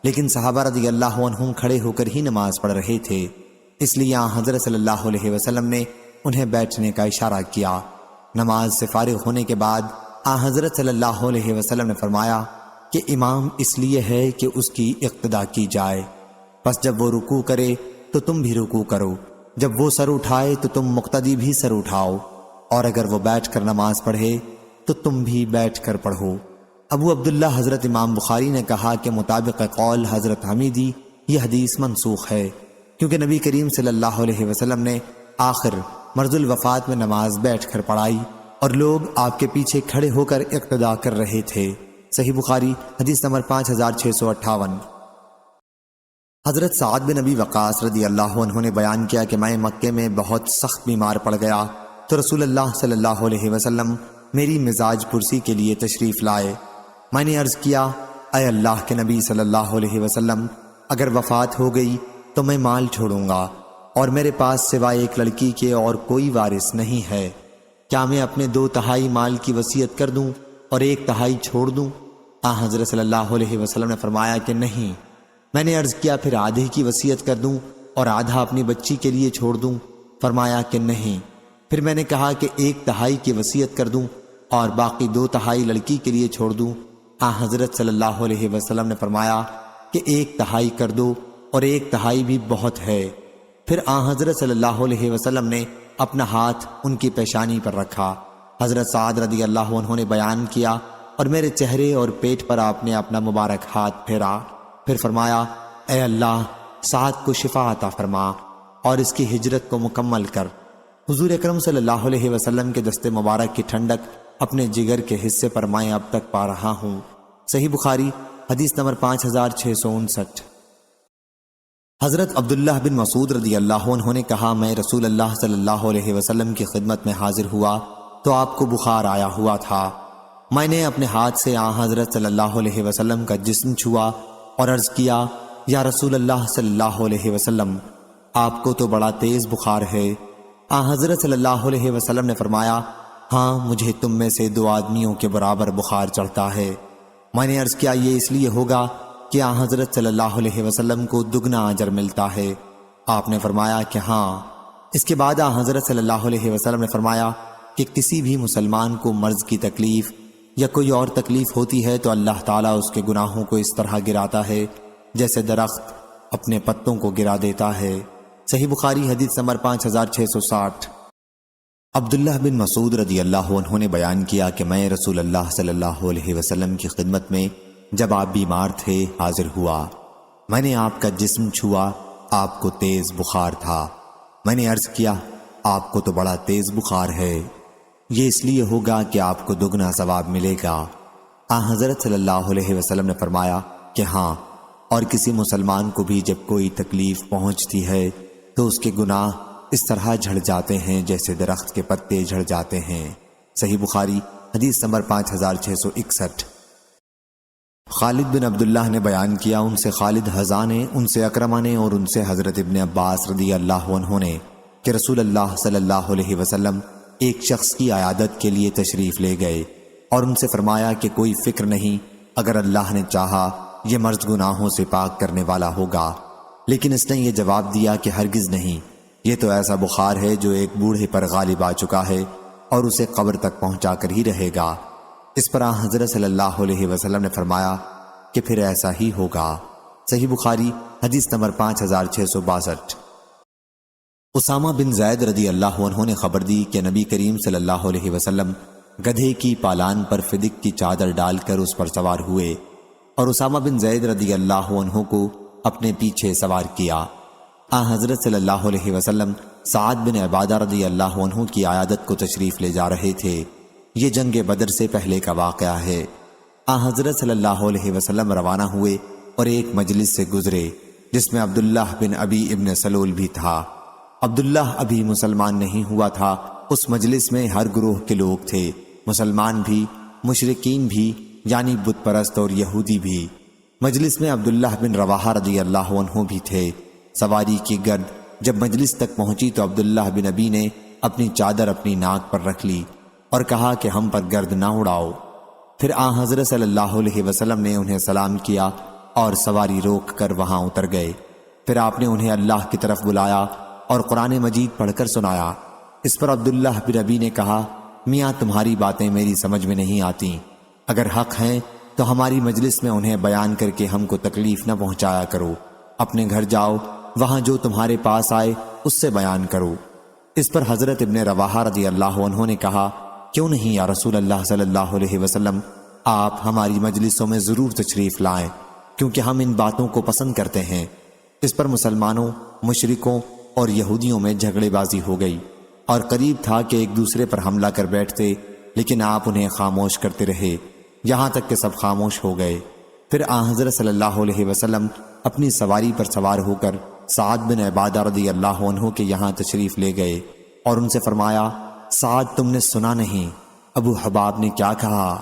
لیکن صحابہ رضی اللہ عنہم کھڑے ہو کر ہی نماز پڑھ رہے تھے، اس لیے حضرت صلی اللہ علیہ وسلم نے انہیں بیٹھنے کا اشارہ کیا۔ نماز سے فارغ ہونے کے بعد حضرت صلی اللہ علیہ وسلم نے فرمایا کہ امام اس لیے ہے کہ اس کی اقتدا کی جائے، پس جب وہ رکوع کرے تو تم بھی رکوع کرو، جب وہ سر اٹھائے تو تم مقتدی بھی سر اٹھاؤ، اور اگر وہ بیٹھ کر نماز پڑھے تو تم بھی بیٹھ کر پڑھو۔ ابو عبداللہ حضرت امام بخاری نے کہا کہ مطابق قول حضرت حمیدی یہ حدیث منسوخ ہے، کیونکہ نبی کریم صلی اللہ علیہ وسلم نے آخر مرض الوفات میں نماز بیٹھ کر پڑھائی اور لوگ آپ کے پیچھے کھڑے ہو کر اقتدا کر رہے تھے۔ صحیح بخاری حدیث نمبر 5658۔ حضرت سعد بن ابی وقاص رضی اللہ عنہ نے بیان کیا کہ میں مکے میں بہت سخت بیمار پڑ گیا تو رسول اللہ صلی اللہ علیہ وسلم میری مزاج پرسی کے لیے تشریف لائے۔ میں نے عرض کیا، اے اللہ کے نبی صلی اللہ علیہ وسلم، اگر وفات ہو گئی تو میں مال چھوڑوں گا اور میرے پاس سوائے ایک لڑکی کے اور کوئی وارث نہیں ہے، کیا میں اپنے 2/3 مال کی وصیت کر دوں اور 1/3 چھوڑ دوں؟ حضرت صلی اللہ علیہ وسلم نے فرمایا کہ نہیں۔ میں نے عرض کیا، پھر آدھے کی وصیت کر دوں اور آدھا اپنی بچی کے لیے چھوڑ دوں؟ فرمایا کہ نہیں۔ پھر میں نے کہا کہ 1/3 کی وصیت کر دوں اور باقی 2/3 لڑکی کے لیے چھوڑ دوں؟ حضرت صلی اللہ علیہ وسلم نے فرمایا کہ 1/3 کر دو اور 1/3 بھی بہت ہے۔ پھر حضرت صلی اللہ علیہ وسلم نے اپنا ہاتھ ان کی پیشانی پر رکھا۔ حضرت سعد رضی اللہ عنہ نے بیان کیا اور میرے چہرے اور پیٹ پر آپ نے اپنا مبارک ہاتھ پھیرا، پھر فرمایا، اے اللہ، سعد کو شفا عطا فرما اور اس کی ہجرت کو مکمل کر۔ حضور اکرم صلی اللہ علیہ وسلم کے دست مبارک کی ٹھنڈک اپنے جگر کے حصے پر میں اب تک پا رہا ہوں۔ صحیح بخاری حدیث نمبر 5659۔ حضرت عبداللہ بن مسعود رضی اللہ عنہ نے کہا، میں رسول اللہ صلی اللہ علیہ وسلم کی خدمت میں حاضر ہوا تو آپ کو بخار آیا ہوا تھا۔ میں نے اپنے ہاتھ سے حضرت صلی اللہ علیہ وسلم کا جسم چھوا اور عرض کیا، یا رسول اللہ صلی اللہ علیہ وسلم، آپ کو تو بڑا تیز بخار ہے۔ حضرت صلی اللہ علیہ وسلم نے فرمایا، ہاں، مجھے تم میں سے 2 آدمیوں کے برابر بخار چڑھتا ہے۔ میں نے عرض کیا، یہ اس لیے ہوگا کہ حضرت صلی اللہ علیہ وسلم کو دگنا اجر ملتا ہے۔ آپ نے فرمایا کہ ہاں۔ اس کے بعد حضرت صلی اللہ علیہ وسلم نے فرمایا کہ کسی بھی مسلمان کو مرض کی تکلیف یا کوئی اور تکلیف ہوتی ہے تو اللہ تعالیٰ اس کے گناہوں کو اس طرح گراتا ہے جیسے درخت اپنے پتوں کو گرا دیتا ہے۔ صحیح بخاری حدیث نمبر 5660۔ عبداللہ بن مسعود رضی اللہ عنہ نے بیان کیا کہ میں رسول اللہ صلی اللہ علیہ وسلم کی خدمت میں جب آپ بیمار تھے حاضر ہوا۔ میں نے آپ کا جسم چھوا، آپ کو تیز بخار تھا۔ میں نے عرض کیا، آپ کو تو بڑا تیز بخار ہے، یہ اس لیے ہوگا کہ آپ کو دگنا ثواب ملے گا۔ حضرت صلی اللہ علیہ وسلم نے فرمایا کہ ہاں، اور کسی مسلمان کو بھی جب کوئی تکلیف پہنچتی ہے تو اس کے گناہ اس طرح جھڑ جاتے ہیں جیسے درخت کے پتے جھڑ جاتے ہیں۔ صحیح بخاری حدیث نمبر 5661۔ خالد بن عبداللہ نے بیان کیا، ان سے خالد حذا نے، ان سے اکرمہ نے، اور ان سے حضرت ابن عباس رضی اللہ عنہ نے کہ رسول اللہ صلی اللہ علیہ وسلم ایک شخص کی عیادت کے لیے تشریف لے گئے اور ان سے فرمایا کہ کوئی فکر نہیں، اگر اللہ نے چاہا یہ مرض گناہوں سے پاک کرنے والا ہوگا۔ لیکن اس نے یہ جواب دیا کہ ہرگز نہیں، یہ تو ایسا بخار ہے جو ایک بوڑھے پر غالب آ چکا ہے اور اسے قبر تک پہنچا کر ہی رہے گا۔ اس پر حضرت صلی اللہ علیہ وسلم نے فرمایا کہ پھر ایسا ہی ہوگا۔ صحیح بخاری حدیث نمبر 5662۔ اسامہ بن زید رضی اللہ عنہ نے خبر دی کہ نبی کریم صلی اللہ علیہ وسلم گدھے کی پالان پر فدق کی چادر ڈال کر اس پر سوار ہوئے اور اسامہ بن زید رضی اللہ عنہ کو اپنے پیچھے سوار کیا۔ حضرت صلی اللہ علیہ وسلم سعد بن عبادہ رضی اللہ عنہ کی عیادت کو تشریف لے جا رہے تھے۔ یہ جنگ بدر سے پہلے کا واقعہ ہے۔ حضرت صلی اللہ علیہ وسلم روانہ ہوئے اور ایک مجلس سے گزرے جس میں عبداللہ بن ابی ابن سلول بھی تھا۔ عبداللہ ابھی مسلمان نہیں ہوا تھا۔ اس مجلس میں ہر گروہ کے لوگ تھے، مسلمان بھی، مشرکین بھی یعنی بت پرست اور یہودی بھی۔ مجلس میں عبداللہ بن رواحہ رضی اللہ عنہ بھی تھے۔ سواری کی گرد جب مجلس تک پہنچی تو عبداللہ بن ابی نے اپنی چادر اپنی ناک پر رکھ لی اور کہا کہ ہم پر گرد نہ اڑاؤ۔ پھر حضرت صلی اللہ علیہ وسلم نے انہیں سلام کیا اور سواری روک کر وہاں اتر گئے۔ پھر آپ نے انہیں اللہ کی طرف بلایا اور قرآن مجید پڑھ کر سنایا۔ اس پر عبداللہ بن ابی نے کہا، میاں تمہاری باتیں میری سمجھ میں نہیں آتی، اگر حق ہیں تو ہماری مجلس میں انہیں بیان کر کے ہم کو تکلیف نہ پہنچایا کرو، اپنے گھر جاؤ، وہاں جو تمہارے پاس آئے اس سے بیان کرو۔ اس پر حضرت ابن رواحہ رضی اللہ عنہ نے کہا، کیوں نہیں یا رسول اللہ صلی اللہ علیہ وسلم، آپ ہماری مجلسوں میں ضرور تشریف لائیں کیونکہ ہم ان باتوں کو پسند کرتے ہیں۔ اس پر مسلمانوں، مشرکوں اور یہودیوں میں جھگڑے بازی ہو گئی اور قریب تھا کہ ایک دوسرے پر حملہ کر بیٹھتے، لیکن آپ انہیں خاموش کرتے رہے یہاں تک کہ سب خاموش ہو گئے۔ پھر حضرت صلی اللہ علیہ وسلم اپنی سواری پر سوار ہو کر سعد بن عبادہ رضی اللہ عنہ کے یہاں تشریف لے گئے اور ان سے فرمایا، سعد تم نے سنا نہیں ابو حباب نے کیا کہا؟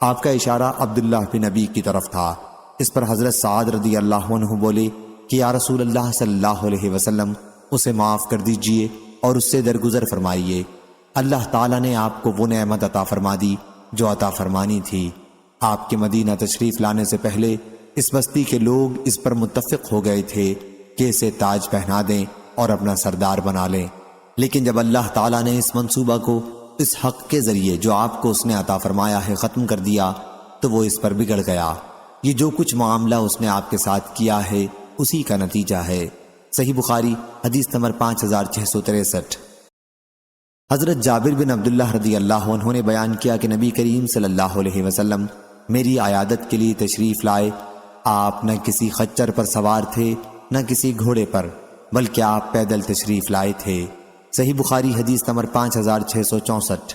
آپ کا اشارہ عبداللہ بن ابی کی طرف تھا۔ اس پر حضرت سعد رضی اللہ عنہ بولے کہ یا رسول اللہ صلی اللہ علیہ وسلم، اسے معاف کر دیجئے اور اس سے درگزر فرمائیے، اللہ تعالیٰ نے آپ کو وہ نعمت عطا فرما دی جو عطا فرمانی تھی۔ آپ کے مدینہ تشریف لانے سے پہلے اس بستی کے لوگ اس پر متفق ہو گئے تھے کہ اسے تاج پہنا دیں اور اپنا سردار بنا لیں، لیکن جب اللہ تعالیٰ نے اس منصوبہ کو اس حق کے ذریعے جو آپ کو اس نے عطا فرمایا ہے ختم کر دیا تو وہ اس پر بگڑ گیا۔ یہ جو کچھ معاملہ اس نے آپ کے ساتھ کیا ہے اسی کا نتیجہ ہے۔ صحیح بخاری حدیث نمبر 5663۔ حضرت جابر بن عبداللہ رضی اللہ عنہ نے بیان کیا کہ نبی کریم صلی اللہ علیہ وسلم میری عیادت کے لیے تشریف لائے۔ آپ نہ کسی خچر پر سوار تھے نہ کسی گھوڑے پر، بلکہ آپ پیدل تشریف لائے تھے۔ صحیح بخاری حدیث نمبر 5664۔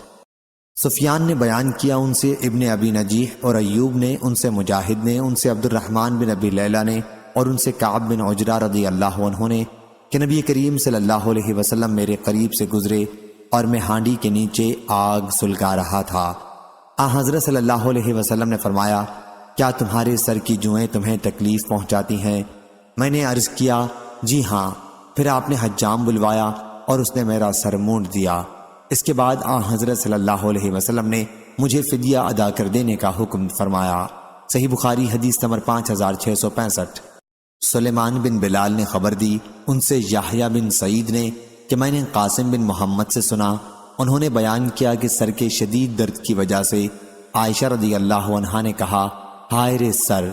سفیان نے بیان کیا، ان سے ابن ابی نجیح اور ایوب نے، ان سے مجاہد نے، ان سے عبد الرحمن بن ابی لیلہ نے اور ان سے کعب بن عجرہ رضی اللہ عنہ نے کہ نبی کریم صلی اللہ علیہ وسلم میرے قریب سے گزرے اور میں ہانڈی کے نیچے آگ سلگا رہا تھا۔ حضرت صلی اللہ علیہ وسلم نے فرمایا، کیا تمہارے سر کی جوئیں تمہیں تکلیف پہنچاتی ہیں؟ میں نے عرض کیا، جی ہاں۔ پھر آپ نے حجام بلوایا اور اس نے میرا سر مونڈ دیا۔ اس کے بعد حضرت صلی اللہ علیہ وسلم نے مجھے فدیہ ادا کر دینے کا حکم فرمایا۔ صحیح بخاری حدیث نمبر 5665۔ سلیمان بن بلال نے خبر دی، ان سے یحییٰ بن سعید نے کہ میں نے قاسم بن محمد سے سنا، انہوں نے بیان کیا کہ سر کے شدید درد کی وجہ سے عائشہ رضی اللہ عنہا نے کہا، ہائے رے سر۔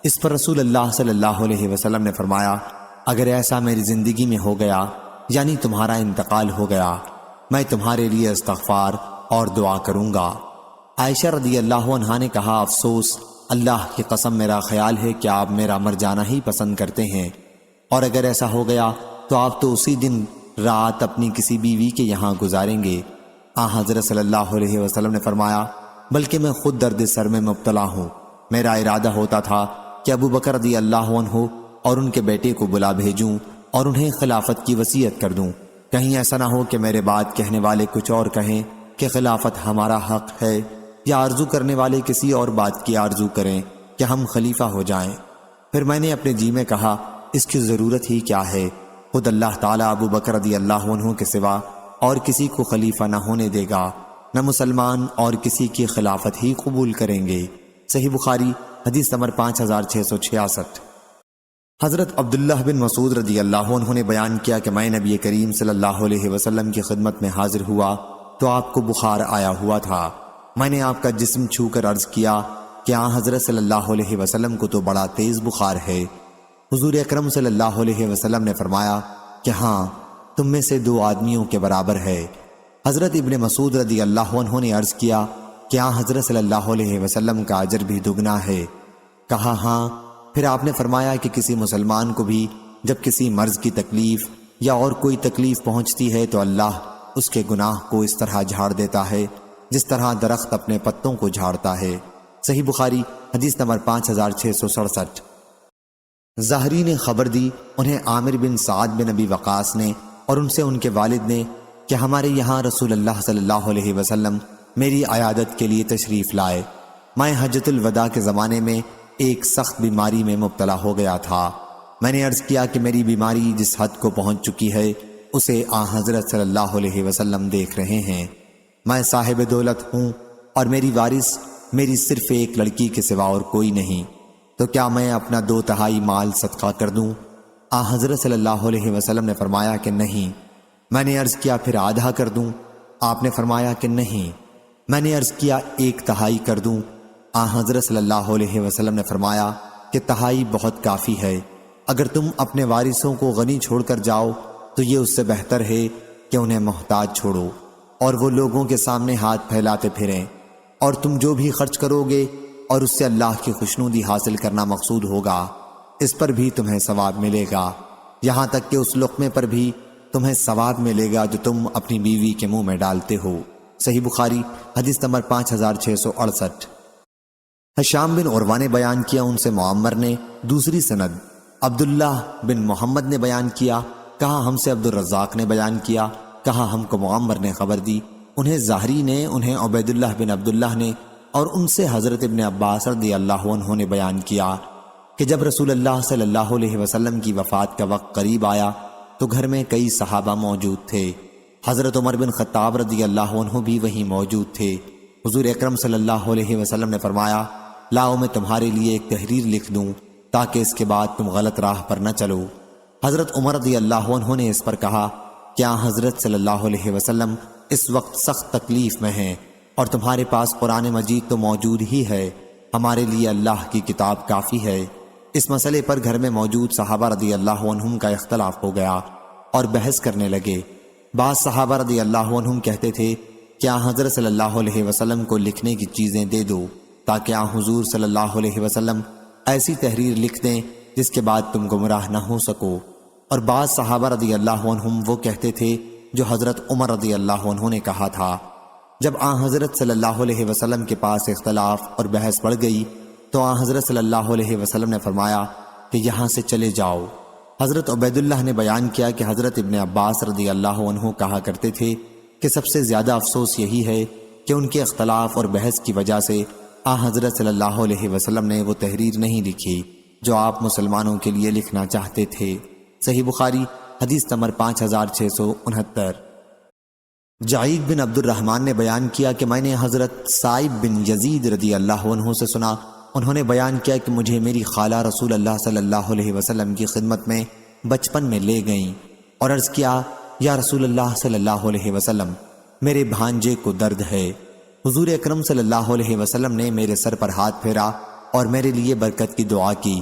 اس پر رسول اللہ صلی اللہ علیہ وسلم نے فرمایا، اگر ایسا میری زندگی میں ہو گیا یعنی تمہارا انتقال ہو گیا، میں تمہارے لیے استغفار اور دعا کروں گا۔ عائشہ رضی اللہ عنہا نے کہا، افسوس، اللہ کی قسم میرا خیال ہے کہ آپ میرا مر جانا ہی پسند کرتے ہیں، اور اگر ایسا ہو گیا تو آپ تو اسی دن رات اپنی کسی بیوی کے یہاں گزاریں گے۔ حضرت صلی اللہ علیہ وسلم نے فرمایا، بلکہ میں خود درد سر میں مبتلا ہوں۔ میرا ارادہ ہوتا تھا کہ ابو بکر رضی اللہ عنہ اور ان کے بیٹے کو بلا بھیجوں اور انہیں خلافت کی وصیت کر دوں، کہیں ایسا نہ ہو کہ میرے بعد کہنے والے کچھ اور کہیں کہ خلافت ہمارا حق ہے یا آرزو کرنے والے کسی اور بات کی آرزو کریں کہ ہم خلیفہ ہو جائیں۔ پھر میں نے اپنے جی میں کہا اس کی ضرورت ہی کیا ہے، خود اللہ تعالیٰ ابو بکر رضی اللہ عنہ کے سوا اور کسی کو خلیفہ نہ ہونے دے گا، نہ مسلمان اور کسی کی خلافت ہی قبول کریں گے۔ صحیح بخاری حدیث نمبر 5666۔ حضرت عبداللہ بن مسعود رضی اللہ عنہ نے بیان کیا کہ میں نبی کریم صلی اللہ علیہ وسلم کی خدمت میں حاضر ہوا تو آپ کو بخار آیا ہوا تھا۔ میں نے آپ کا جسم چھو کر عرض کیا کہ حضرت صلی اللہ علیہ وسلم کو تو بڑا تیز بخار ہے۔ حضور اکرم صلی اللہ علیہ وسلم نے فرمایا کہ ہاں، تم میں سے 2 آدمیوں کے برابر ہے۔ حضرت ابن مسعود رضی اللہ عنہ نے عرض کیا کہ حضرت صلی اللہ علیہ وسلم کا اجر بھی دگنا ہے؟ کہا ہاں۔ پھر آپ نے فرمایا کہ کسی مسلمان کو بھی جب کسی مرض کی تکلیف یا اور کوئی تکلیف پہنچتی ہے تو اللہ اس کے گناہ کو اس طرح جھاڑ دیتا ہے جس طرح درخت اپنے پتوں کو جھاڑتا ہے۔ صحیح بخاری حدیث نمبر 5667۔ زہری نے خبر دی، انہیں عامر بن سعد بن ابی وقاص نے اور ان سے ان کے والد نے کہ ہمارے یہاں رسول اللہ صلی اللہ علیہ وسلم میری عیادت کے لیے تشریف لائے۔ میں حجۃ الوداع کے زمانے میں ایک سخت بیماری میں مبتلا ہو گیا تھا۔ میں نے عرض کیا کہ میری بیماری جس حد کو پہنچ چکی ہے اسے حضرت صلی اللہ علیہ وسلم دیکھ رہے ہیں۔ میں صاحب دولت ہوں اور میری وارث میری صرف ایک لڑکی کے سوا اور کوئی نہیں، تو کیا میں اپنا 2/3 مال صدقہ کر دوں؟ حضرت صلی اللہ علیہ وسلم نے فرمایا کہ نہیں۔ میں نے عرض کیا پھر آدھا کر دوں؟ آپ نے فرمایا کہ نہیں۔ میں نے عرض کیا 1/3 کر دوں؟ حضرت صلی اللہ علیہ وسلم نے فرمایا کہ 1/3 بہت کافی ہے۔ اگر تم اپنے وارثوں کو غنی چھوڑ کر جاؤ تو یہ اس سے بہتر ہے کہ انہیں محتاج چھوڑو اور وہ لوگوں کے سامنے ہاتھ پھیلاتے پھریں، اور تم جو بھی خرچ کرو گے اور اس سے اللہ کی خوشنودی حاصل کرنا مقصود ہوگا، اس پر بھی تمہیں ثواب ملے گا، یہاں تک کہ اس لقمے پر بھی تمہیں ثواب ملے گا جو تم اپنی بیوی کے منہ میں ڈالتے ہو۔ صحیح بخاری حدیث نمبر 5668۔ ہشام بن عروہ نے بیان کیا، ان سے معمر نے، دوسری سند عبداللہ بن محمد نے بیان کیا، کہا ہم سے عبد الرزاق نے بیان کیا، کہا ہم کو معمر نے خبر دی، انہیں زہری نے، انہیں عبیداللہ بن عبداللہ نے، اور ان سے حضرت ابن عباس رضی اللہ عنہ نے بیان کیا کہ جب رسول اللہ صلی اللہ علیہ وسلم کی وفات کا وقت قریب آیا تو گھر میں کئی صحابہ موجود تھے۔ حضرت عمر بن خطاب رضی اللہ عنہ بھی وہیں موجود تھے۔ حضور اکرم صلی اللہ علیہ وسلم نے فرمایا لاؤ میں تمہارے لیے ایک تحریر لکھ دوں تاکہ اس کے بعد تم غلط راہ پر نہ چلو۔ حضرت عمر رضی اللہ عنہ نے اس پر کہا کیا حضرت صلی اللہ علیہ وسلم اس وقت سخت تکلیف میں ہیں اور تمہارے پاس قرآن مجید تو موجود ہی ہے، ہمارے لیے اللہ کی کتاب کافی ہے۔ اس مسئلے پر گھر میں موجود صحابہ رضی اللہ عنہم کا اختلاف ہو گیا اور بحث کرنے لگے۔ بعض صحابہ رضی اللہ عنہم کہتے تھے کیا حضرت صلی اللہ علیہ وسلم کو لکھنے کی چیزیں دے دو تاکہ حضور صلی اللہ علیہ وسلم ایسی تحریر لکھ دیں جس کے بعد تم گمراہ نہ ہو سکو، اور بعض صحابہ رضی اللہ عنہم وہ کہتے تھے جو حضرت عمر رضی اللہ عنہ نے کہا تھا۔ جب حضرت صلی اللہ علیہ وسلم کے پاس اختلاف اور بحث بڑھ گئی تو حضرت صلی اللہ علیہ وسلم نے فرمایا کہ یہاں سے چلے جاؤ۔ حضرت عبیداللہ نے بیان کیا کہ حضرت ابن عباس رضی اللہ عنہ کہا کرتے تھے کہ سب سے زیادہ افسوس یہی ہے کہ ان کے اختلاف اور بحث کی وجہ سے حضرت صلی اللہ علیہ وسلم نے وہ تحریر نہیں لکھی جو آپ مسلمانوں کے لیے لکھنا چاہتے تھے۔ صحیح بخاری حدیث نمبر 5669۔ جعید بن عبد الرحمن نے بیان کیا کہ میں نے حضرت سائب بن یزید رضی اللہ عنہ سے سنا، انہوں نے بیان کیا کہ مجھے میری خالہ رسول اللہ صلی اللہ علیہ وسلم کی خدمت میں بچپن میں لے گئیں اور عرض کیا یا رسول اللہ صلی اللہ علیہ وسلم میرے بھانجے کو درد ہے۔ حضور اکرم صلی اللہ علیہ وسلم نے میرے سر پر ہاتھ پھیرا اور میرے لیے برکت کی دعا کی،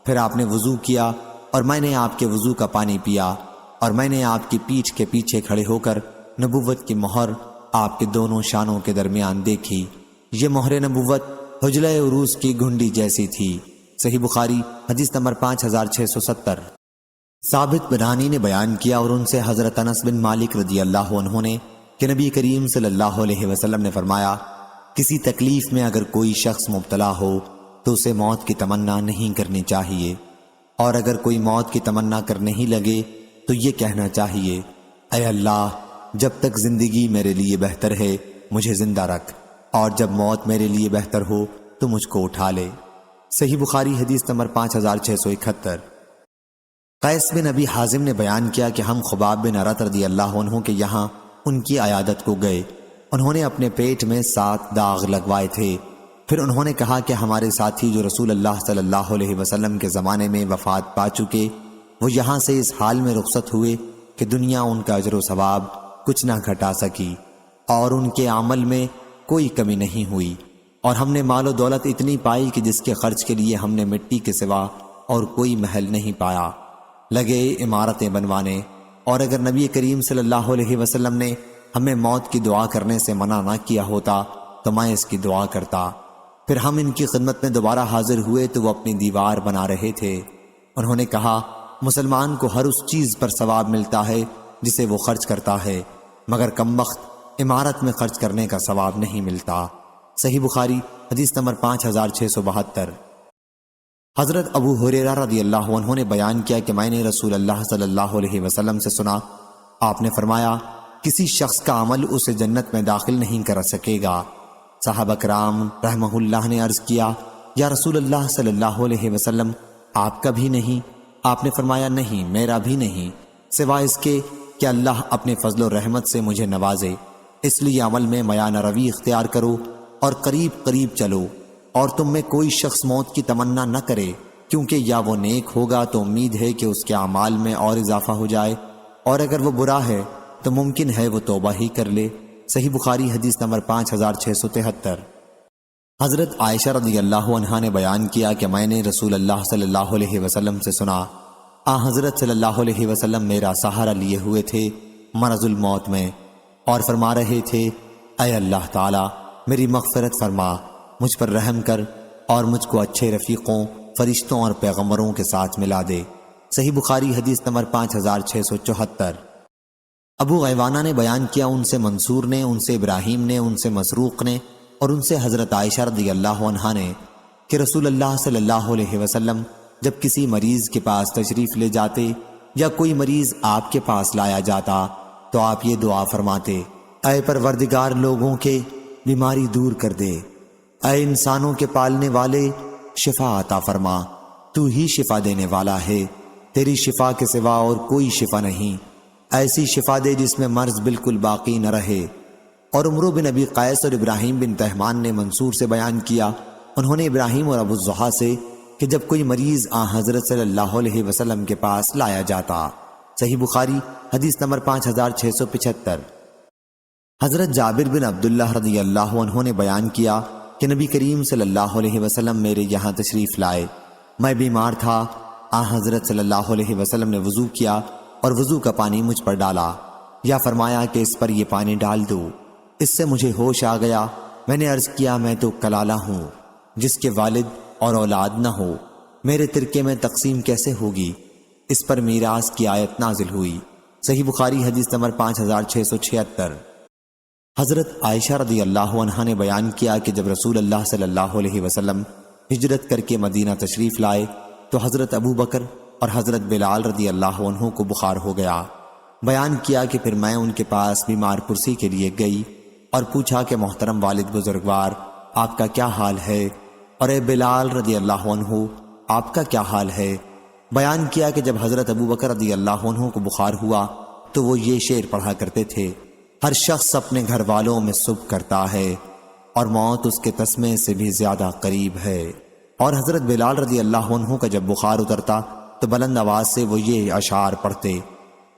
پھر آپ نے وضو کیا اور میں نے آپ کے وضو کا پانی پیا اور میں نے آپ کی پیٹھ کے پیچھے کھڑے ہو کر نبوت کی مہر آپ کے دونوں شانوں کے درمیان دیکھی، یہ مہر نبوت حجلہ عروس کی گھنڈی جیسی تھی۔ صحیح بخاری حدیث نمبر 5670۔ ثابت بنانی نے بیان کیا اور ان سے حضرت انس بن مالک رضی اللہ عنہ نے کہ نبی کریم صلی اللہ علیہ وسلم نے فرمایا کسی تکلیف میں اگر کوئی شخص مبتلا ہو تو اسے موت کی تمنا نہیں کرنی چاہیے، اور اگر کوئی موت کی تمنا کرنے ہی لگے تو یہ کہنا چاہیے اے اللہ جب تک زندگی میرے لیے بہتر ہے مجھے زندہ رکھ، اور جب موت میرے لیے بہتر ہو تو مجھ کو اٹھا لے۔ صحیح بخاری حدیث نمبر 5671۔ قیس بن ابی حازم نے بیان کیا کہ ہم خباب بن ارت رضی اللہ عنہ کے یہاں ان کی عیادت کو گئے۔ انہوں نے اپنے پیٹ میں 7 داغ لگوائے تھے۔ پھر انہوں نے کہا کہ ہمارے ساتھی جو رسول اللہ صلی اللہ علیہ وسلم کے زمانے میں وفات پا چکے، وہ یہاں سے اس حال میں رخصت ہوئے کہ دنیا ان کا اجر و ثواب کچھ نہ گھٹا سکی اور ان کے عمل میں کوئی کمی نہیں ہوئی، اور ہم نے مال و دولت اتنی پائی کہ جس کے خرچ کے لیے ہم نے مٹی کے سوا اور کوئی محل نہیں پایا۔ لگے عمارتیں بنوانے، اور اگر نبی کریم صلی اللہ علیہ وسلم نے ہمیں موت کی دعا کرنے سے منع نہ کیا ہوتا تو میں اس کی دعا کرتا۔ پھر ہم ان کی خدمت میں دوبارہ حاضر ہوئے تو وہ اپنی دیوار بنا رہے تھے۔ انہوں نے کہا، مسلمان کو ہر اس چیز پر ثواب ملتا ہے جسے وہ خرچ کرتا ہے، مگر کمبخت عمارت میں خرچ کرنے کا ثواب نہیں ملتا۔ صحیح بخاری حدیث نمبر 5672۔ حضرت ابو ہریرہ رضی اللہ عنہ نے بیان کیا کہ میں نے رسول اللہ صلی اللہ علیہ وسلم سے سنا، آپ نے فرمایا، کسی شخص کا عمل اسے جنت میں داخل نہیں کر سکے گا۔ صحابہ کرام رحمہ اللہ نے عرض کیا، یا رسول اللہ صلی اللہ علیہ وسلم، آپ کا بھی نہیں؟ آپ نے فرمایا، نہیں، میرا بھی نہیں، سوائے اس کے کہ اللہ اپنے فضل و رحمت سے مجھے نوازے۔ اس لیے عمل میں میانہ روی اختیار کرو اور قریب قریب چلو، اور تم میں کوئی شخص موت کی تمنا نہ کرے، کیونکہ یا وہ نیک ہوگا تو امید ہے کہ اس کے اعمال میں اور اضافہ ہو جائے، اور اگر وہ برا ہے تو ممکن ہے وہ توبہ ہی کر لے۔ صحیح بخاری حدیث نمبر 5673۔ حضرت عائشہ رضی اللہ عنہا نے بیان کیا کہ میں نے رسول اللہ صلی اللہ علیہ وسلم سے سنا، حضرت صلی اللہ علیہ وسلم میرا سہارا لیے ہوئے تھے مرض الموت میں، اور فرما رہے تھے، اے اللہ تعالی میری مغفرت فرما، مجھ پر رحم کر اور مجھ کو اچھے رفیقوں، فرشتوں اور پیغمبروں کے ساتھ ملا دے۔ صحیح بخاری حدیث نمبر 5674۔ ابو غیوانہ نے بیان کیا، ان سے منصور نے، ان سے ابراہیم نے، ان سے مسروق نے، اور ان سے حضرت عائشہ رضی اللہ عنہا نے کہ رسول اللہ صلی اللہ علیہ وسلم جب کسی مریض کے پاس تشریف لے جاتے یا کوئی مریض آپ کے پاس لایا جاتا تو آپ یہ دعا فرماتے، اے پروردگار لوگوں کے بیماری دور کر دے، اے انسانوں کے پالنے والے شفا عطا فرما، تو ہی شفا دینے والا ہے، تیری شفا کے سوا اور کوئی شفا نہیں، ایسی شفا دے جس میں مرض بالکل باقی نہ رہے۔ اور عمرو بن ابی قیس اور ابراہیم بن تہمان نے منصور سے بیان کیا، انہوں نے ابراہیم اور ابو الضحیٰ سے کہ جب کوئی مریض حضرت صلی اللہ علیہ وسلم کے پاس لایا جاتا۔ صحیح بخاری حدیث نمبر 5675۔ حضرت جابر بن عبداللہ رضی اللہ عنہ نے بیان کیا کہ نبی کریم صلی اللہ علیہ وسلم میرے یہاں تشریف لائے، میں بیمار تھا، حضرت صلی اللہ علیہ وسلم نے وضو کیا اور وضو کا پانی مجھ پر ڈالا، یا فرمایا کہ اس پر یہ پانی ڈال دو۔ اس سے مجھے ہوش آ گیا، میں نے عرض کیا، میں تو کلالہ ہوں جس کے والد اور اولاد نہ ہو، میرے ترکے میں تقسیم کیسے ہوگی؟ اس پر میراث کی آیت نازل ہوئی۔ صحیح بخاری حدیث نمبر 5676۔ حضرت عائشہ رضی اللہ عنہا نے بیان کیا کہ جب رسول اللہ صلی اللہ علیہ وسلم ہجرت کر کے مدینہ تشریف لائے تو حضرت ابو بکر اور حضرت بلال رضی اللہ عنہ کو بخار ہو گیا۔ بیان کیا کہ پھر میں ان کے پاس بیمار پرسی کے لیے گئی اور پوچھا کہ محترم والد بزرگوار، آپ کا کیا حال ہے؟ اور اے بلال رضی اللہ عنہ، آپ کا کیا حال ہے؟ بیان کیا کہ جب حضرت ابو بکر رضی اللہ عنہ کو بخار ہوا تو وہ یہ شعر پڑھا کرتے تھے، ہر شخص اپنے گھر والوں میں سب کرتا ہے اور موت اس کے تسمے سے بھی زیادہ قریب ہے۔ اور حضرت بلال رضی اللہ عنہ کا جب بخار اترتا تو بلند آواز سے وہ یہ اشعار پڑھتے،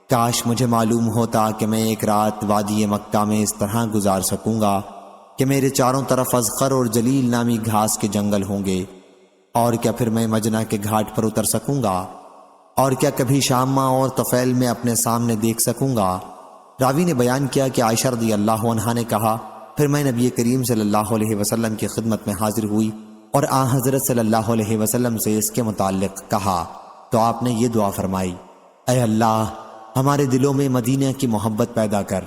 کاش مجھے معلوم ہوتا کہ میں ایک رات وادی مکہ میں اس طرح گزار سکوں گا کہ میرے چاروں طرف اذخر اور جلیل نامی گھاس کے جنگل ہوں گے، اور کیا پھر میں مجنہ کے گھاٹ پر اتر سکوں گا، اور کیا کبھی شامہ اور طفیل میں اپنے سامنے دیکھ سکوں گا۔ راوی نے بیان کیا کہ عائشہ رضی اللہ عنہا نے کہا، پھر میں نبی کریم صلی اللہ علیہ وسلم کی خدمت میں حاضر ہوئی اور حضرت صلی اللہ علیہ وسلم سے اس کے متعلق کہا تو آپ نے یہ دعا فرمائی، اے اللہ ہمارے دلوں میں مدینہ کی محبت پیدا کر،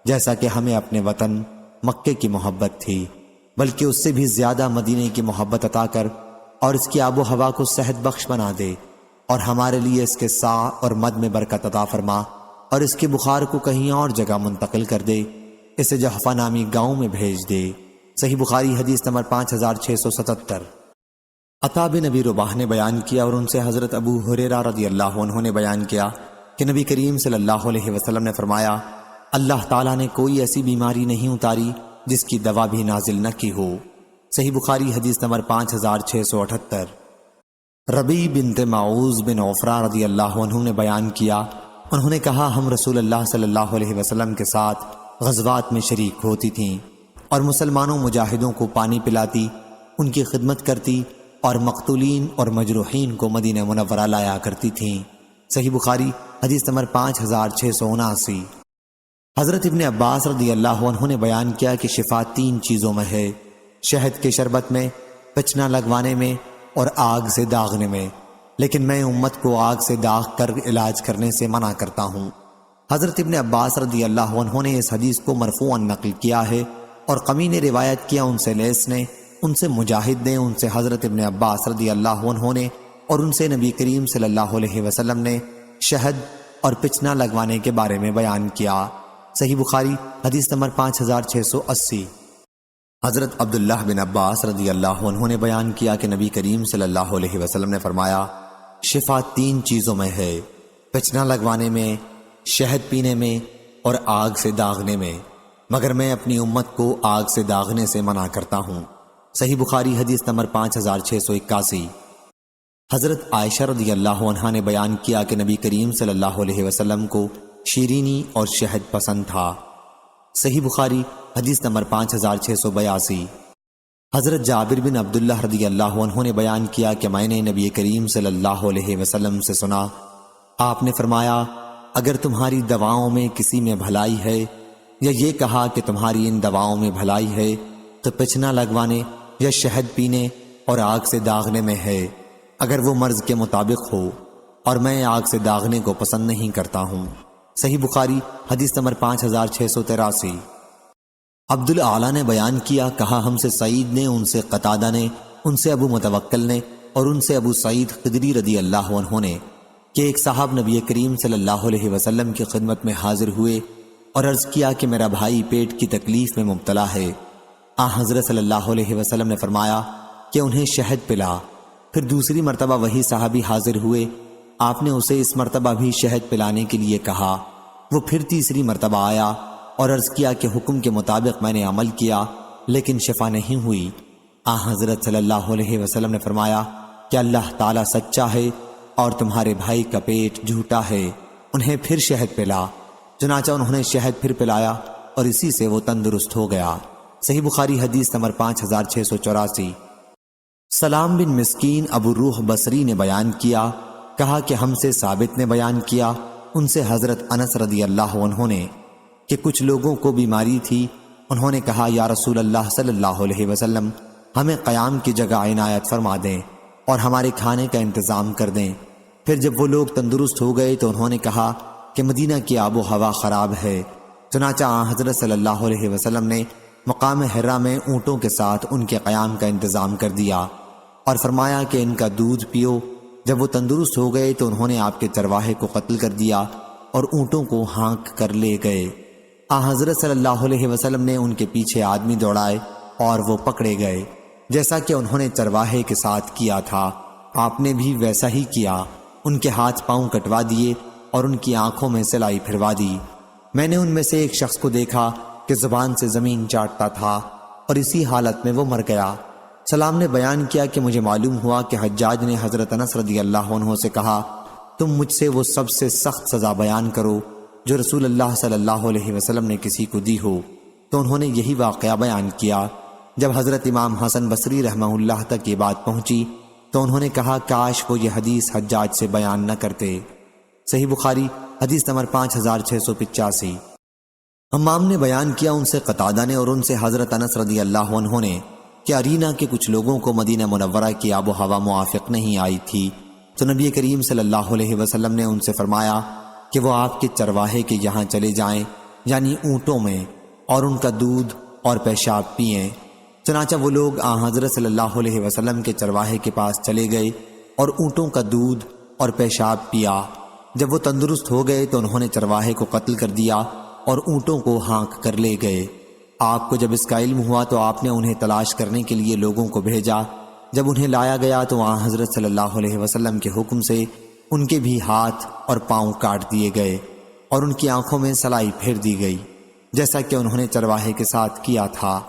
جیسا کہ ہمیں اپنے وطن مکے کی محبت تھی، بلکہ اس سے بھی زیادہ مدینہ کی محبت عطا کر، اور اس کی آب و ہوا کو صحت بخش بنا دے، اور ہمارے لیے اس کے سا اور مد میں برکت عطا فرما، اور اس کے بخار کو کہیں اور جگہ منتقل کر دے، اسے جحفہ نامی گاؤں میں بھیج دے۔ صحیح بخاری حدیث نمبر 5677۔ عطا بن نبی رباح نے بیان کیا اور ان سے حضرت ابو ہریرہ رضی اللہ عنہ نے بیان کیا کہ نبی کریم صلی اللہ علیہ وسلم نے فرمایا، اللہ تعالیٰ نے کوئی ایسی بیماری نہیں اتاری جس کی دوا بھی نازل نہ کی ہو۔ صحیح بخاری حدیث نمبر 5678۔ ربیع بنت معوذ بن عفرہ رضی اللہ عنہ نے بیان کیا، انہوں نے کہا ہم رسول اللہ صلی اللہ علیہ وسلم کے ساتھ غزوات میں شریک ہوتی تھیں اور مسلمانوں مجاہدوں کو پانی پلاتی، ان کی خدمت کرتی اور مقتولین اور مجروحین کو مدینہ منورہ لایا کرتی تھیں۔ صحیح بخاری حدیث نمبر 5679۔ حضرت ابن عباس رضی اللہ عنہ نے بیان کیا کہ شفا 3 چیزوں میں ہے، شہد کے شربت میں، پچنا لگوانے میں اور آگ سے داغنے میں، لیکن میں امت کو آگ سے داغ کر علاج کرنے سے منع کرتا ہوں۔ حضرت ابن عباس رضی اللہ عنہ نے اس حدیث کو مرفوعاً نقل کیا ہے اور قمی نے روایت کیا ان سے لیث نے، ان سے مجاہد نے، ان سے حضرت ابن عباس رضی اللہ عنہ نے اور ان سے نبی کریم صلی اللہ علیہ وسلم نے شہد اور پچنا لگوانے کے بارے میں بیان کیا۔ صحیح بخاری حدیث نمبر 5680۔ حضرت عبداللہ بن عباس رضی اللہ عنہ نے بیان کیا کہ نبی کریم صلی اللہ علیہ وسلم نے فرمایا، شفا 3 چیزوں میں ہے، پچنا لگوانے میں، شہد پینے میں اور آگ سے داغنے میں، مگر میں اپنی امت کو آگ سے داغنے سے منع کرتا ہوں۔ صحیح بخاری حدیث نمبر 5681۔ حضرت عائشہ رضی اللہ عنہا نے بیان کیا کہ نبی کریم صلی اللہ علیہ وسلم کو شیرینی اور شہد پسند تھا۔ صحیح بخاری حدیث نمبر 5682۔ حضرت جابر بن عبداللہ رضی اللہ عنہ نے بیان کیا کہ میں نے نبی کریم صلی اللہ علیہ وسلم سے سنا، آپ نے فرمایا، اگر تمہاری دواؤں میں کسی میں بھلائی ہے، یا یہ کہا کہ تمہاری ان دواؤں میں بھلائی ہے، تو پچنا لگوانے یا شہد پینے اور آگ سے داغنے میں ہے، اگر وہ مرض کے مطابق ہو، اور میں آگ سے داغنے کو پسند نہیں کرتا ہوں۔ صحیح بخاری حدیث نمبر 5683۔ عبدالعالی نے بیان کیا، کہا ہم سے سعید نے، ان سے قتادہ نے، ان سے ابو متوکل نے اور ان سے ابو سعید خدری رضی اللہ عنہ نے کہ ایک صاحب نبی کریم صلی اللہ علیہ وسلم کی خدمت میں حاضر ہوئے اور عرض کیا کہ میرا بھائی پیٹ کی تکلیف میں مبتلا ہے۔ حضرت صلی اللہ علیہ وسلم نے فرمایا کہ انہیں شہد پلا۔ پھر دوسری مرتبہ وہی صحابی حاضر ہوئے، آپ نے اسے اس مرتبہ بھی شہد پلانے کے لیے کہا۔ وہ پھر تیسری مرتبہ آیا اور عرض کیا کہ حکم کے مطابق میں نے عمل کیا لیکن شفا نہیں ہوئی۔ حضرت صلی اللہ علیہ وسلم نے فرمایا کہ اللہ تعالیٰ سچا ہے اور تمہارے بھائی کا پیٹ جھوٹا ہے، انہیں پھر شہد پلا۔ چنانچہ انہوں نے شہد پھر پلایا اور اسی سے وہ تندرست ہو گیا۔ صحیح بخاری حدیث نمبر 5684۔ سلام بن مسکین ابو روح بصری نے بیان کیا، کہا کہ ہم سے ثابت نے بیان کیا، ان سے حضرت انس رضی اللہ عنہ نے کہ کچھ لوگوں کو بیماری تھی، انہوں نے کہا یا رسول اللہ صلی اللہ علیہ وسلم، ہمیں قیام کی جگہ عنایت فرما دیں اور ہمارے کھانے کا انتظام کر دیں۔ پھر جب وہ لوگ تندرست ہو گئے تو انہوں نے کہا کہ مدینہ کی آب و ہوا خراب ہے۔ چنانچہ حضرت صلی اللہ علیہ وسلم نے مقام حرا میں اونٹوں کے ساتھ ان کے قیام کا انتظام کر دیا اور فرمایا کہ ان کا دودھ پیو۔ جب وہ تندرست ہو گئے تو انہوں نے آپ کے چرواہے کو قتل کر دیا اور اونٹوں کو ہانک کر لے گئے۔ حضرت صلی اللہ علیہ وسلم نے ان کے پیچھے آدمی دوڑائے اور وہ پکڑے گئے، جیسا کہ انہوں نے چرواہے کے ساتھ کیا تھا، آپ نے بھی ویسا ہی کیا، ان کے ہاتھ پاؤں کٹوا دیے اور ان کی آنکھوں میں سلائی پھروا دی۔ میں نے ان میں سے ایک شخص کو دیکھا کہ زبان سے زمین چاٹتا تھا اور اسی حالت میں وہ مر گیا۔ سلام نے بیان کیا کہ مجھے معلوم ہوا کہ حجاج نے حضرت انس رضی اللہ عنہ سے کہا، تم مجھ سے وہ سب سے سخت سزا بیان کرو جو رسول اللہ صلی اللہ علیہ وسلم نے کسی کو دی ہو۔ تو انہوں نے یہی واقعہ بیان کیا۔ جب حضرت امام حسن بصری رحمہ اللہ تک یہ بات پہنچی تو انہوں نے کہا کاش وہ یہ حدیث حجاج سے بیان نہ کرتے۔ صحیح بخاری حدیث نمبر 5685۔ حمام نے بیان کیا، ان سے قتادہ نے اور ان سے حضرت انس رضی اللہ عنہ نے کہ ارینا کے کچھ لوگوں کو مدینہ منورہ کی آب و ہوا موافق نہیں آئی تھی، تو نبی کریم صلی اللہ علیہ وسلم نے ان سے فرمایا کہ وہ آپ کے چرواہے کے یہاں چلے جائیں، یعنی اونٹوں میں، اور ان کا دودھ اور پیشاب پئیں۔ چنانچہ وہ لوگ حضرت صلی اللہ علیہ وسلم کے چرواہے کے پاس چلے گئے اور اونٹوں کا دودھ اور پیشاب پیا۔ جب وہ تندرست ہو گئے تو انہوں نے چرواہے کو قتل کر دیا اور اونٹوں کو ہانک کر لے گئے۔ آپ کو جب اس کا علم ہوا تو آپ نے انہیں تلاش کرنے کے لیے لوگوں کو بھیجا۔ جب انہیں لایا گیا تو وہاں حضرت صلی اللہ علیہ وسلم کے حکم سے ان کے بھی ہاتھ اور پاؤں کاٹ دیے گئے اور ان کی آنکھوں میں سلائی پھیر دی گئی، جیسا کہ انہوں نے چرواہے کے ساتھ کیا تھا۔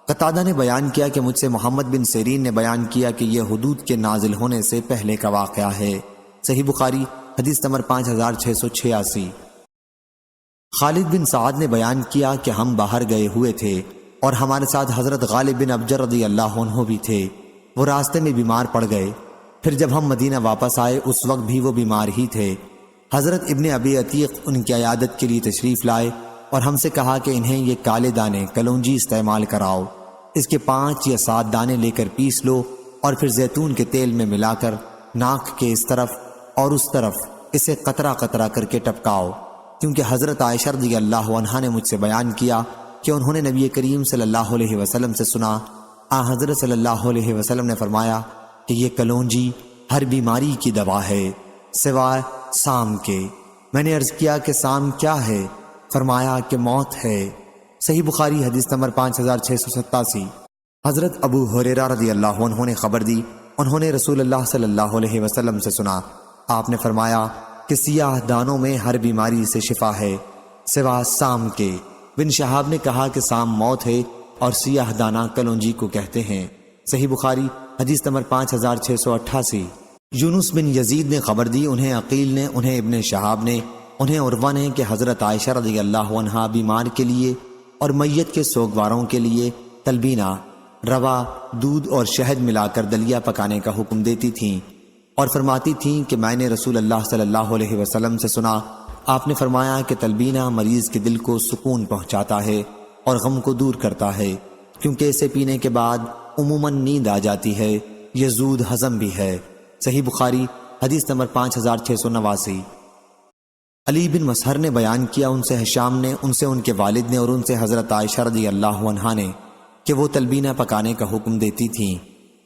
قتادہ نے بیان کیا کہ مجھ سے محمد بن سیرین نے بیان کیا کہ یہ حدود کے نازل ہونے سے پہلے کا واقعہ ہے۔ صحیح بخاری حدیث نمبر 5686۔ خالد بن سعد نے بیان کیا کہ ہم باہر گئے ہوئے تھے اور ہمارے ساتھ حضرت غالب بن ابجر رضی اللہ عنہ بھی تھے۔ وہ راستے میں بیمار پڑ گئے، پھر جب ہم مدینہ واپس آئے اس وقت بھی وہ بیمار ہی تھے۔ حضرت ابن ابی عتیق ان کی عیادت کے لیے تشریف لائے اور ہم سے کہا کہ انہیں یہ کالے دانے کلونجی استعمال کراؤ، اس کے 5 یا 7 دانے لے کر پیس لو اور پھر زیتون کے تیل میں ملا کر ناک کے اس طرف اور اس طرف اسے قطرہ قطرہ کر کے ٹپکاؤ، کیونکہ حضرت عائشہ رضی اللہ عنہا نے مجھ سے بیان کیا کہ انہوں نے نبی کریم صلی اللہ علیہ وسلم سے سنا، حضرت صلی اللہ علیہ وسلم نے فرمایا کہ یہ کلونجی ہر بیماری کی دوا ہے سوائے سام کے۔ میں نے عرض کیا کہ سام کیا ہے؟ فرمایا کہ موت ہے۔ صحیح بخاری حدیث نمبر 5687۔ حضرت ابو ہریرہ رضی اللہ عنہ نے خبر دی، انہوں نے رسول اللہ صلی اللہ علیہ وسلم سے سنا، آپ نے فرمایا کہ سیاہ دانوں میں ہر بیماری سے شفا ہے سوا سام کے۔ بن شہاب نے کہا کہ سام موت ہے اور سیاہ دانہ کلونجی کو کہتے ہیں۔ صحیح بخاری حدیث نمبر 5688۔ یونس بن یزید نے خبر دی، انہیں عقیل نے، انہیں ابن شہاب نے، انہیں عروہ نے کہ حضرت عائشہ رضی اللہ عنہا بیمار کے لیے اور میت کے سوگواروں کے لیے تلبینہ، روا، دودھ اور شہد ملا کر دلیا پکانے کا حکم دیتی تھیں اور فرماتی تھیں کہ میں نے رسول اللہ صلی اللہ علیہ وسلم سے سنا، آپ نے فرمایا کہ تلبینہ مریض کے دل کو سکون پہنچاتا ہے اور غم کو دور کرتا ہے، کیونکہ اسے پینے کے بعد عموماً نیند آ جاتی ہے، یہ زود ہضم بھی ہے۔ صحیح بخاری حدیث نمبر 5689۔ علی بن مسہر نے بیان کیا، ان سے ہشام نے، ان سے ان کے والد نے اور ان سے حضرت عائشہ رضی اللہ عنہا نے کہ وہ تلبینہ پکانے کا حکم دیتی تھیں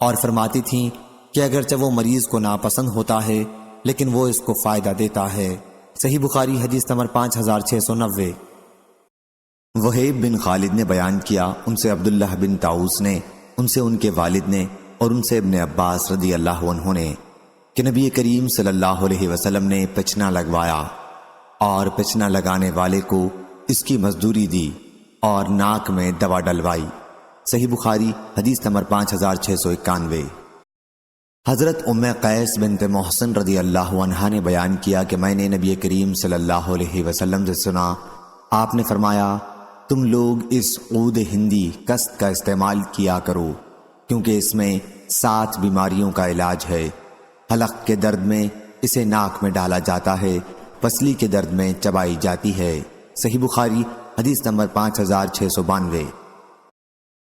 اور فرماتی تھیں کہ اگرچہ وہ مریض کو ناپسند ہوتا ہے لیکن وہ اس کو فائدہ دیتا ہے۔ صحیح بخاری حدیث نمبر 5690۔ وہیب بن خالد نے بیان کیا، ان سے عبداللہ بن طاؤس نے، ان سے ان کے والد نے اور ان سے ابن عباس رضی اللہ عنہ نے کہ نبی کریم صلی اللہ علیہ وسلم نے پچنا لگوایا اور پچنا لگانے والے کو اس کی مزدوری دی اور ناک میں دوا ڈلوائی۔ صحیح بخاری حدیث نمبر 5691۔ حضرت ام قیس بنت محسن رضی اللہ عنہا نے بیان کیا کہ میں نے نبی کریم صلی اللہ علیہ وسلم سے سنا، آپ نے فرمایا تم لوگ اس عود ہندی کست کا استعمال کیا کرو، کیونکہ اس میں 7 بیماریوں کا علاج ہے۔ حلق کے درد میں اسے ناک میں ڈالا جاتا ہے، پسلی کے درد میں چبائی جاتی ہے۔ صحیح بخاری حدیث نمبر 5692۔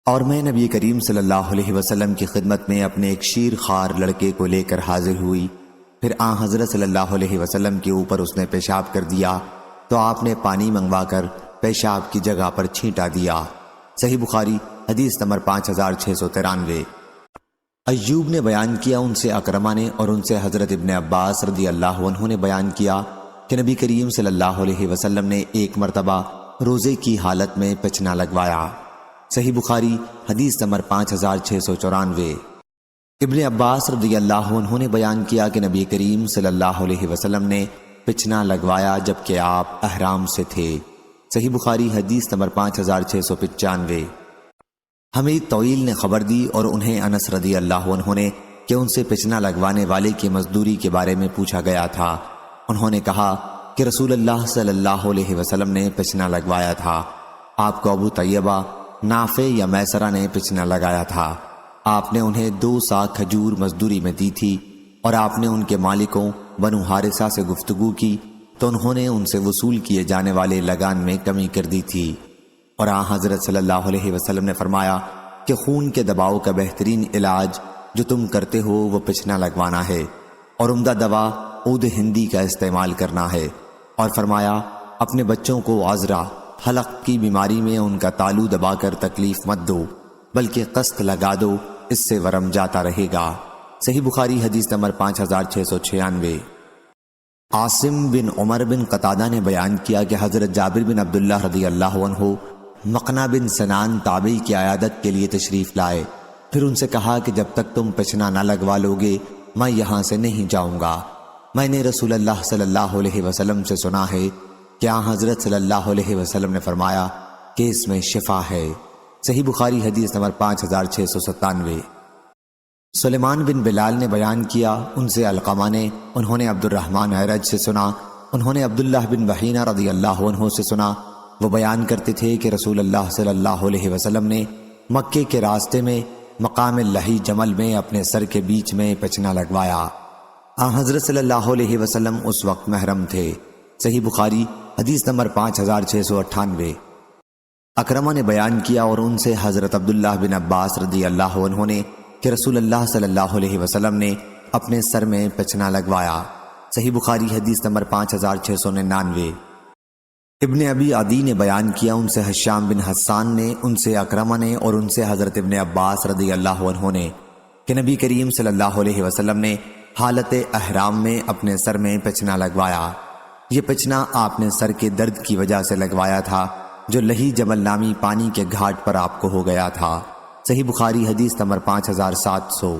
اور میں نبی کریم صلی اللہ علیہ وسلم کی خدمت میں اپنے ایک شیر خوار لڑکے کو لے کر حاضر ہوئی، پھر حضرت صلی اللہ علیہ وسلم کے اوپر اس نے پیشاب کر دیا تو آپ نے پانی منگوا کر پیشاب کی جگہ پر چھینٹا دیا۔ صحیح بخاری حدیث نمبر 5693۔ ایوب نے بیان کیا، ان سے اکرمہ نے اور ان سے حضرت ابن عباس رضی اللہ عنہ نے بیان کیا کہ نبی کریم صلی اللہ علیہ وسلم نے ایک مرتبہ روزے کی حالت میں پچنا لگوایا۔ صحیح بخاری حدیث نمبر 5694۔ ابن عباس رضی اللہ عنہ نے بیان کیا کہ نبی کریم صلی اللہ علیہ وسلم نے پچنا لگوایا جبکہ آپ احرام سے تھے۔ صحیح بخاری حدیث نمبر 5695۔ حمید طویل نے خبر دی اور انہیں انس رضی اللہ عنہ نے کہ ان سے پچنا لگوانے والے کی مزدوری کے بارے میں پوچھا گیا تھا۔ انہوں نے کہا کہ رسول اللہ صلی اللہ علیہ وسلم نے پچنا لگوایا تھا، آپ کو ابو طیبہ، نافع یا میسرہ نے پچنا لگایا تھا، آپ نے انہیں 2 سا کھجور مزدوری میں دی تھی اور آپ نے ان کے مالکوں بنو حارثہ سے گفتگو کی تو انہوں نے ان سے وصول کیے جانے والے لگان میں کمی کر دی تھی، اور حضرت صلی اللہ علیہ وسلم نے فرمایا کہ خون کے دباؤ کا بہترین علاج جو تم کرتے ہو وہ پچنا لگوانا ہے اور عمدہ دوا عود ہندی کا استعمال کرنا ہے، اور فرمایا اپنے بچوں کو عذرا حلق کی بیماری میں ان کا تالو دبا کر تکلیف مت دو بلکہ قسط لگا دو، اس سے ورم جاتا رہے گا۔ صحیح بخاری حدیث نمبر 5696۔ عاصم بن عمر بن قتادہ نے بیان کیا کہ حضرت جابر بن عبداللہ رضی اللہ عنہ مقنا بن سنان تابعی کی عیادت کے لیے تشریف لائے، پھر ان سے کہا کہ جب تک تم پچنا نہ لگوا لوگے میں یہاں سے نہیں جاؤں گا۔ میں نے رسول اللہ صلی اللہ علیہ وسلم سے سنا ہے کہ حضرت صلی اللہ علیہ وسلم نے فرمایا کہ اس میں شفا ہے۔ صحیح بخاری حدیث نمبر 5697۔ سلیمان بن بلال نے بیان کیا، ان سے علقمہ نے، انہوں نے عبد الرحمن اعرج سے سنا، انہوں نے عبداللہ بن بحینہ رضی اللہ عنہ سے سنا، وہ بیان کرتے تھے کہ رسول اللہ صلی اللہ علیہ وسلم نے مکے کے راستے میں مقام لہی جمل میں اپنے سر کے بیچ میں پچنا لگوایا۔ حضرت صلی اللہ علیہ وسلم اس وقت محرم تھے۔ صحیح بخاری حدیث نمبر 5698۔ اکرمہ نے بیان کیا اور ان سے حضرت عبداللہ بن عباس رضی اللہ عنہ نے کہ رسول اللہ صلی اللہ علیہ وسلم نے اپنے سر میں پچنا لگوایا۔ صحیح بخاری حدیث نمبر 5699۔ ابن ابی عدی نے بیان کیا، ان سے حشام بن حسان نے، ان سے اکرمہ نے اور ان سے حضرت ابن عباس رضی اللہ عنہ نے کہ نبی کریم صلی اللہ علیہ وسلم نے حالت احرام میں اپنے سر میں پچنا لگوایا۔ یہ پچنا آپ نے سر کے درد کی وجہ سے لگوایا تھا جو لہی جمل نامی پانی کے گھاٹ پر آپ کو ہو گیا تھا۔ صحیح بخاری حدیث نمبر 5700۔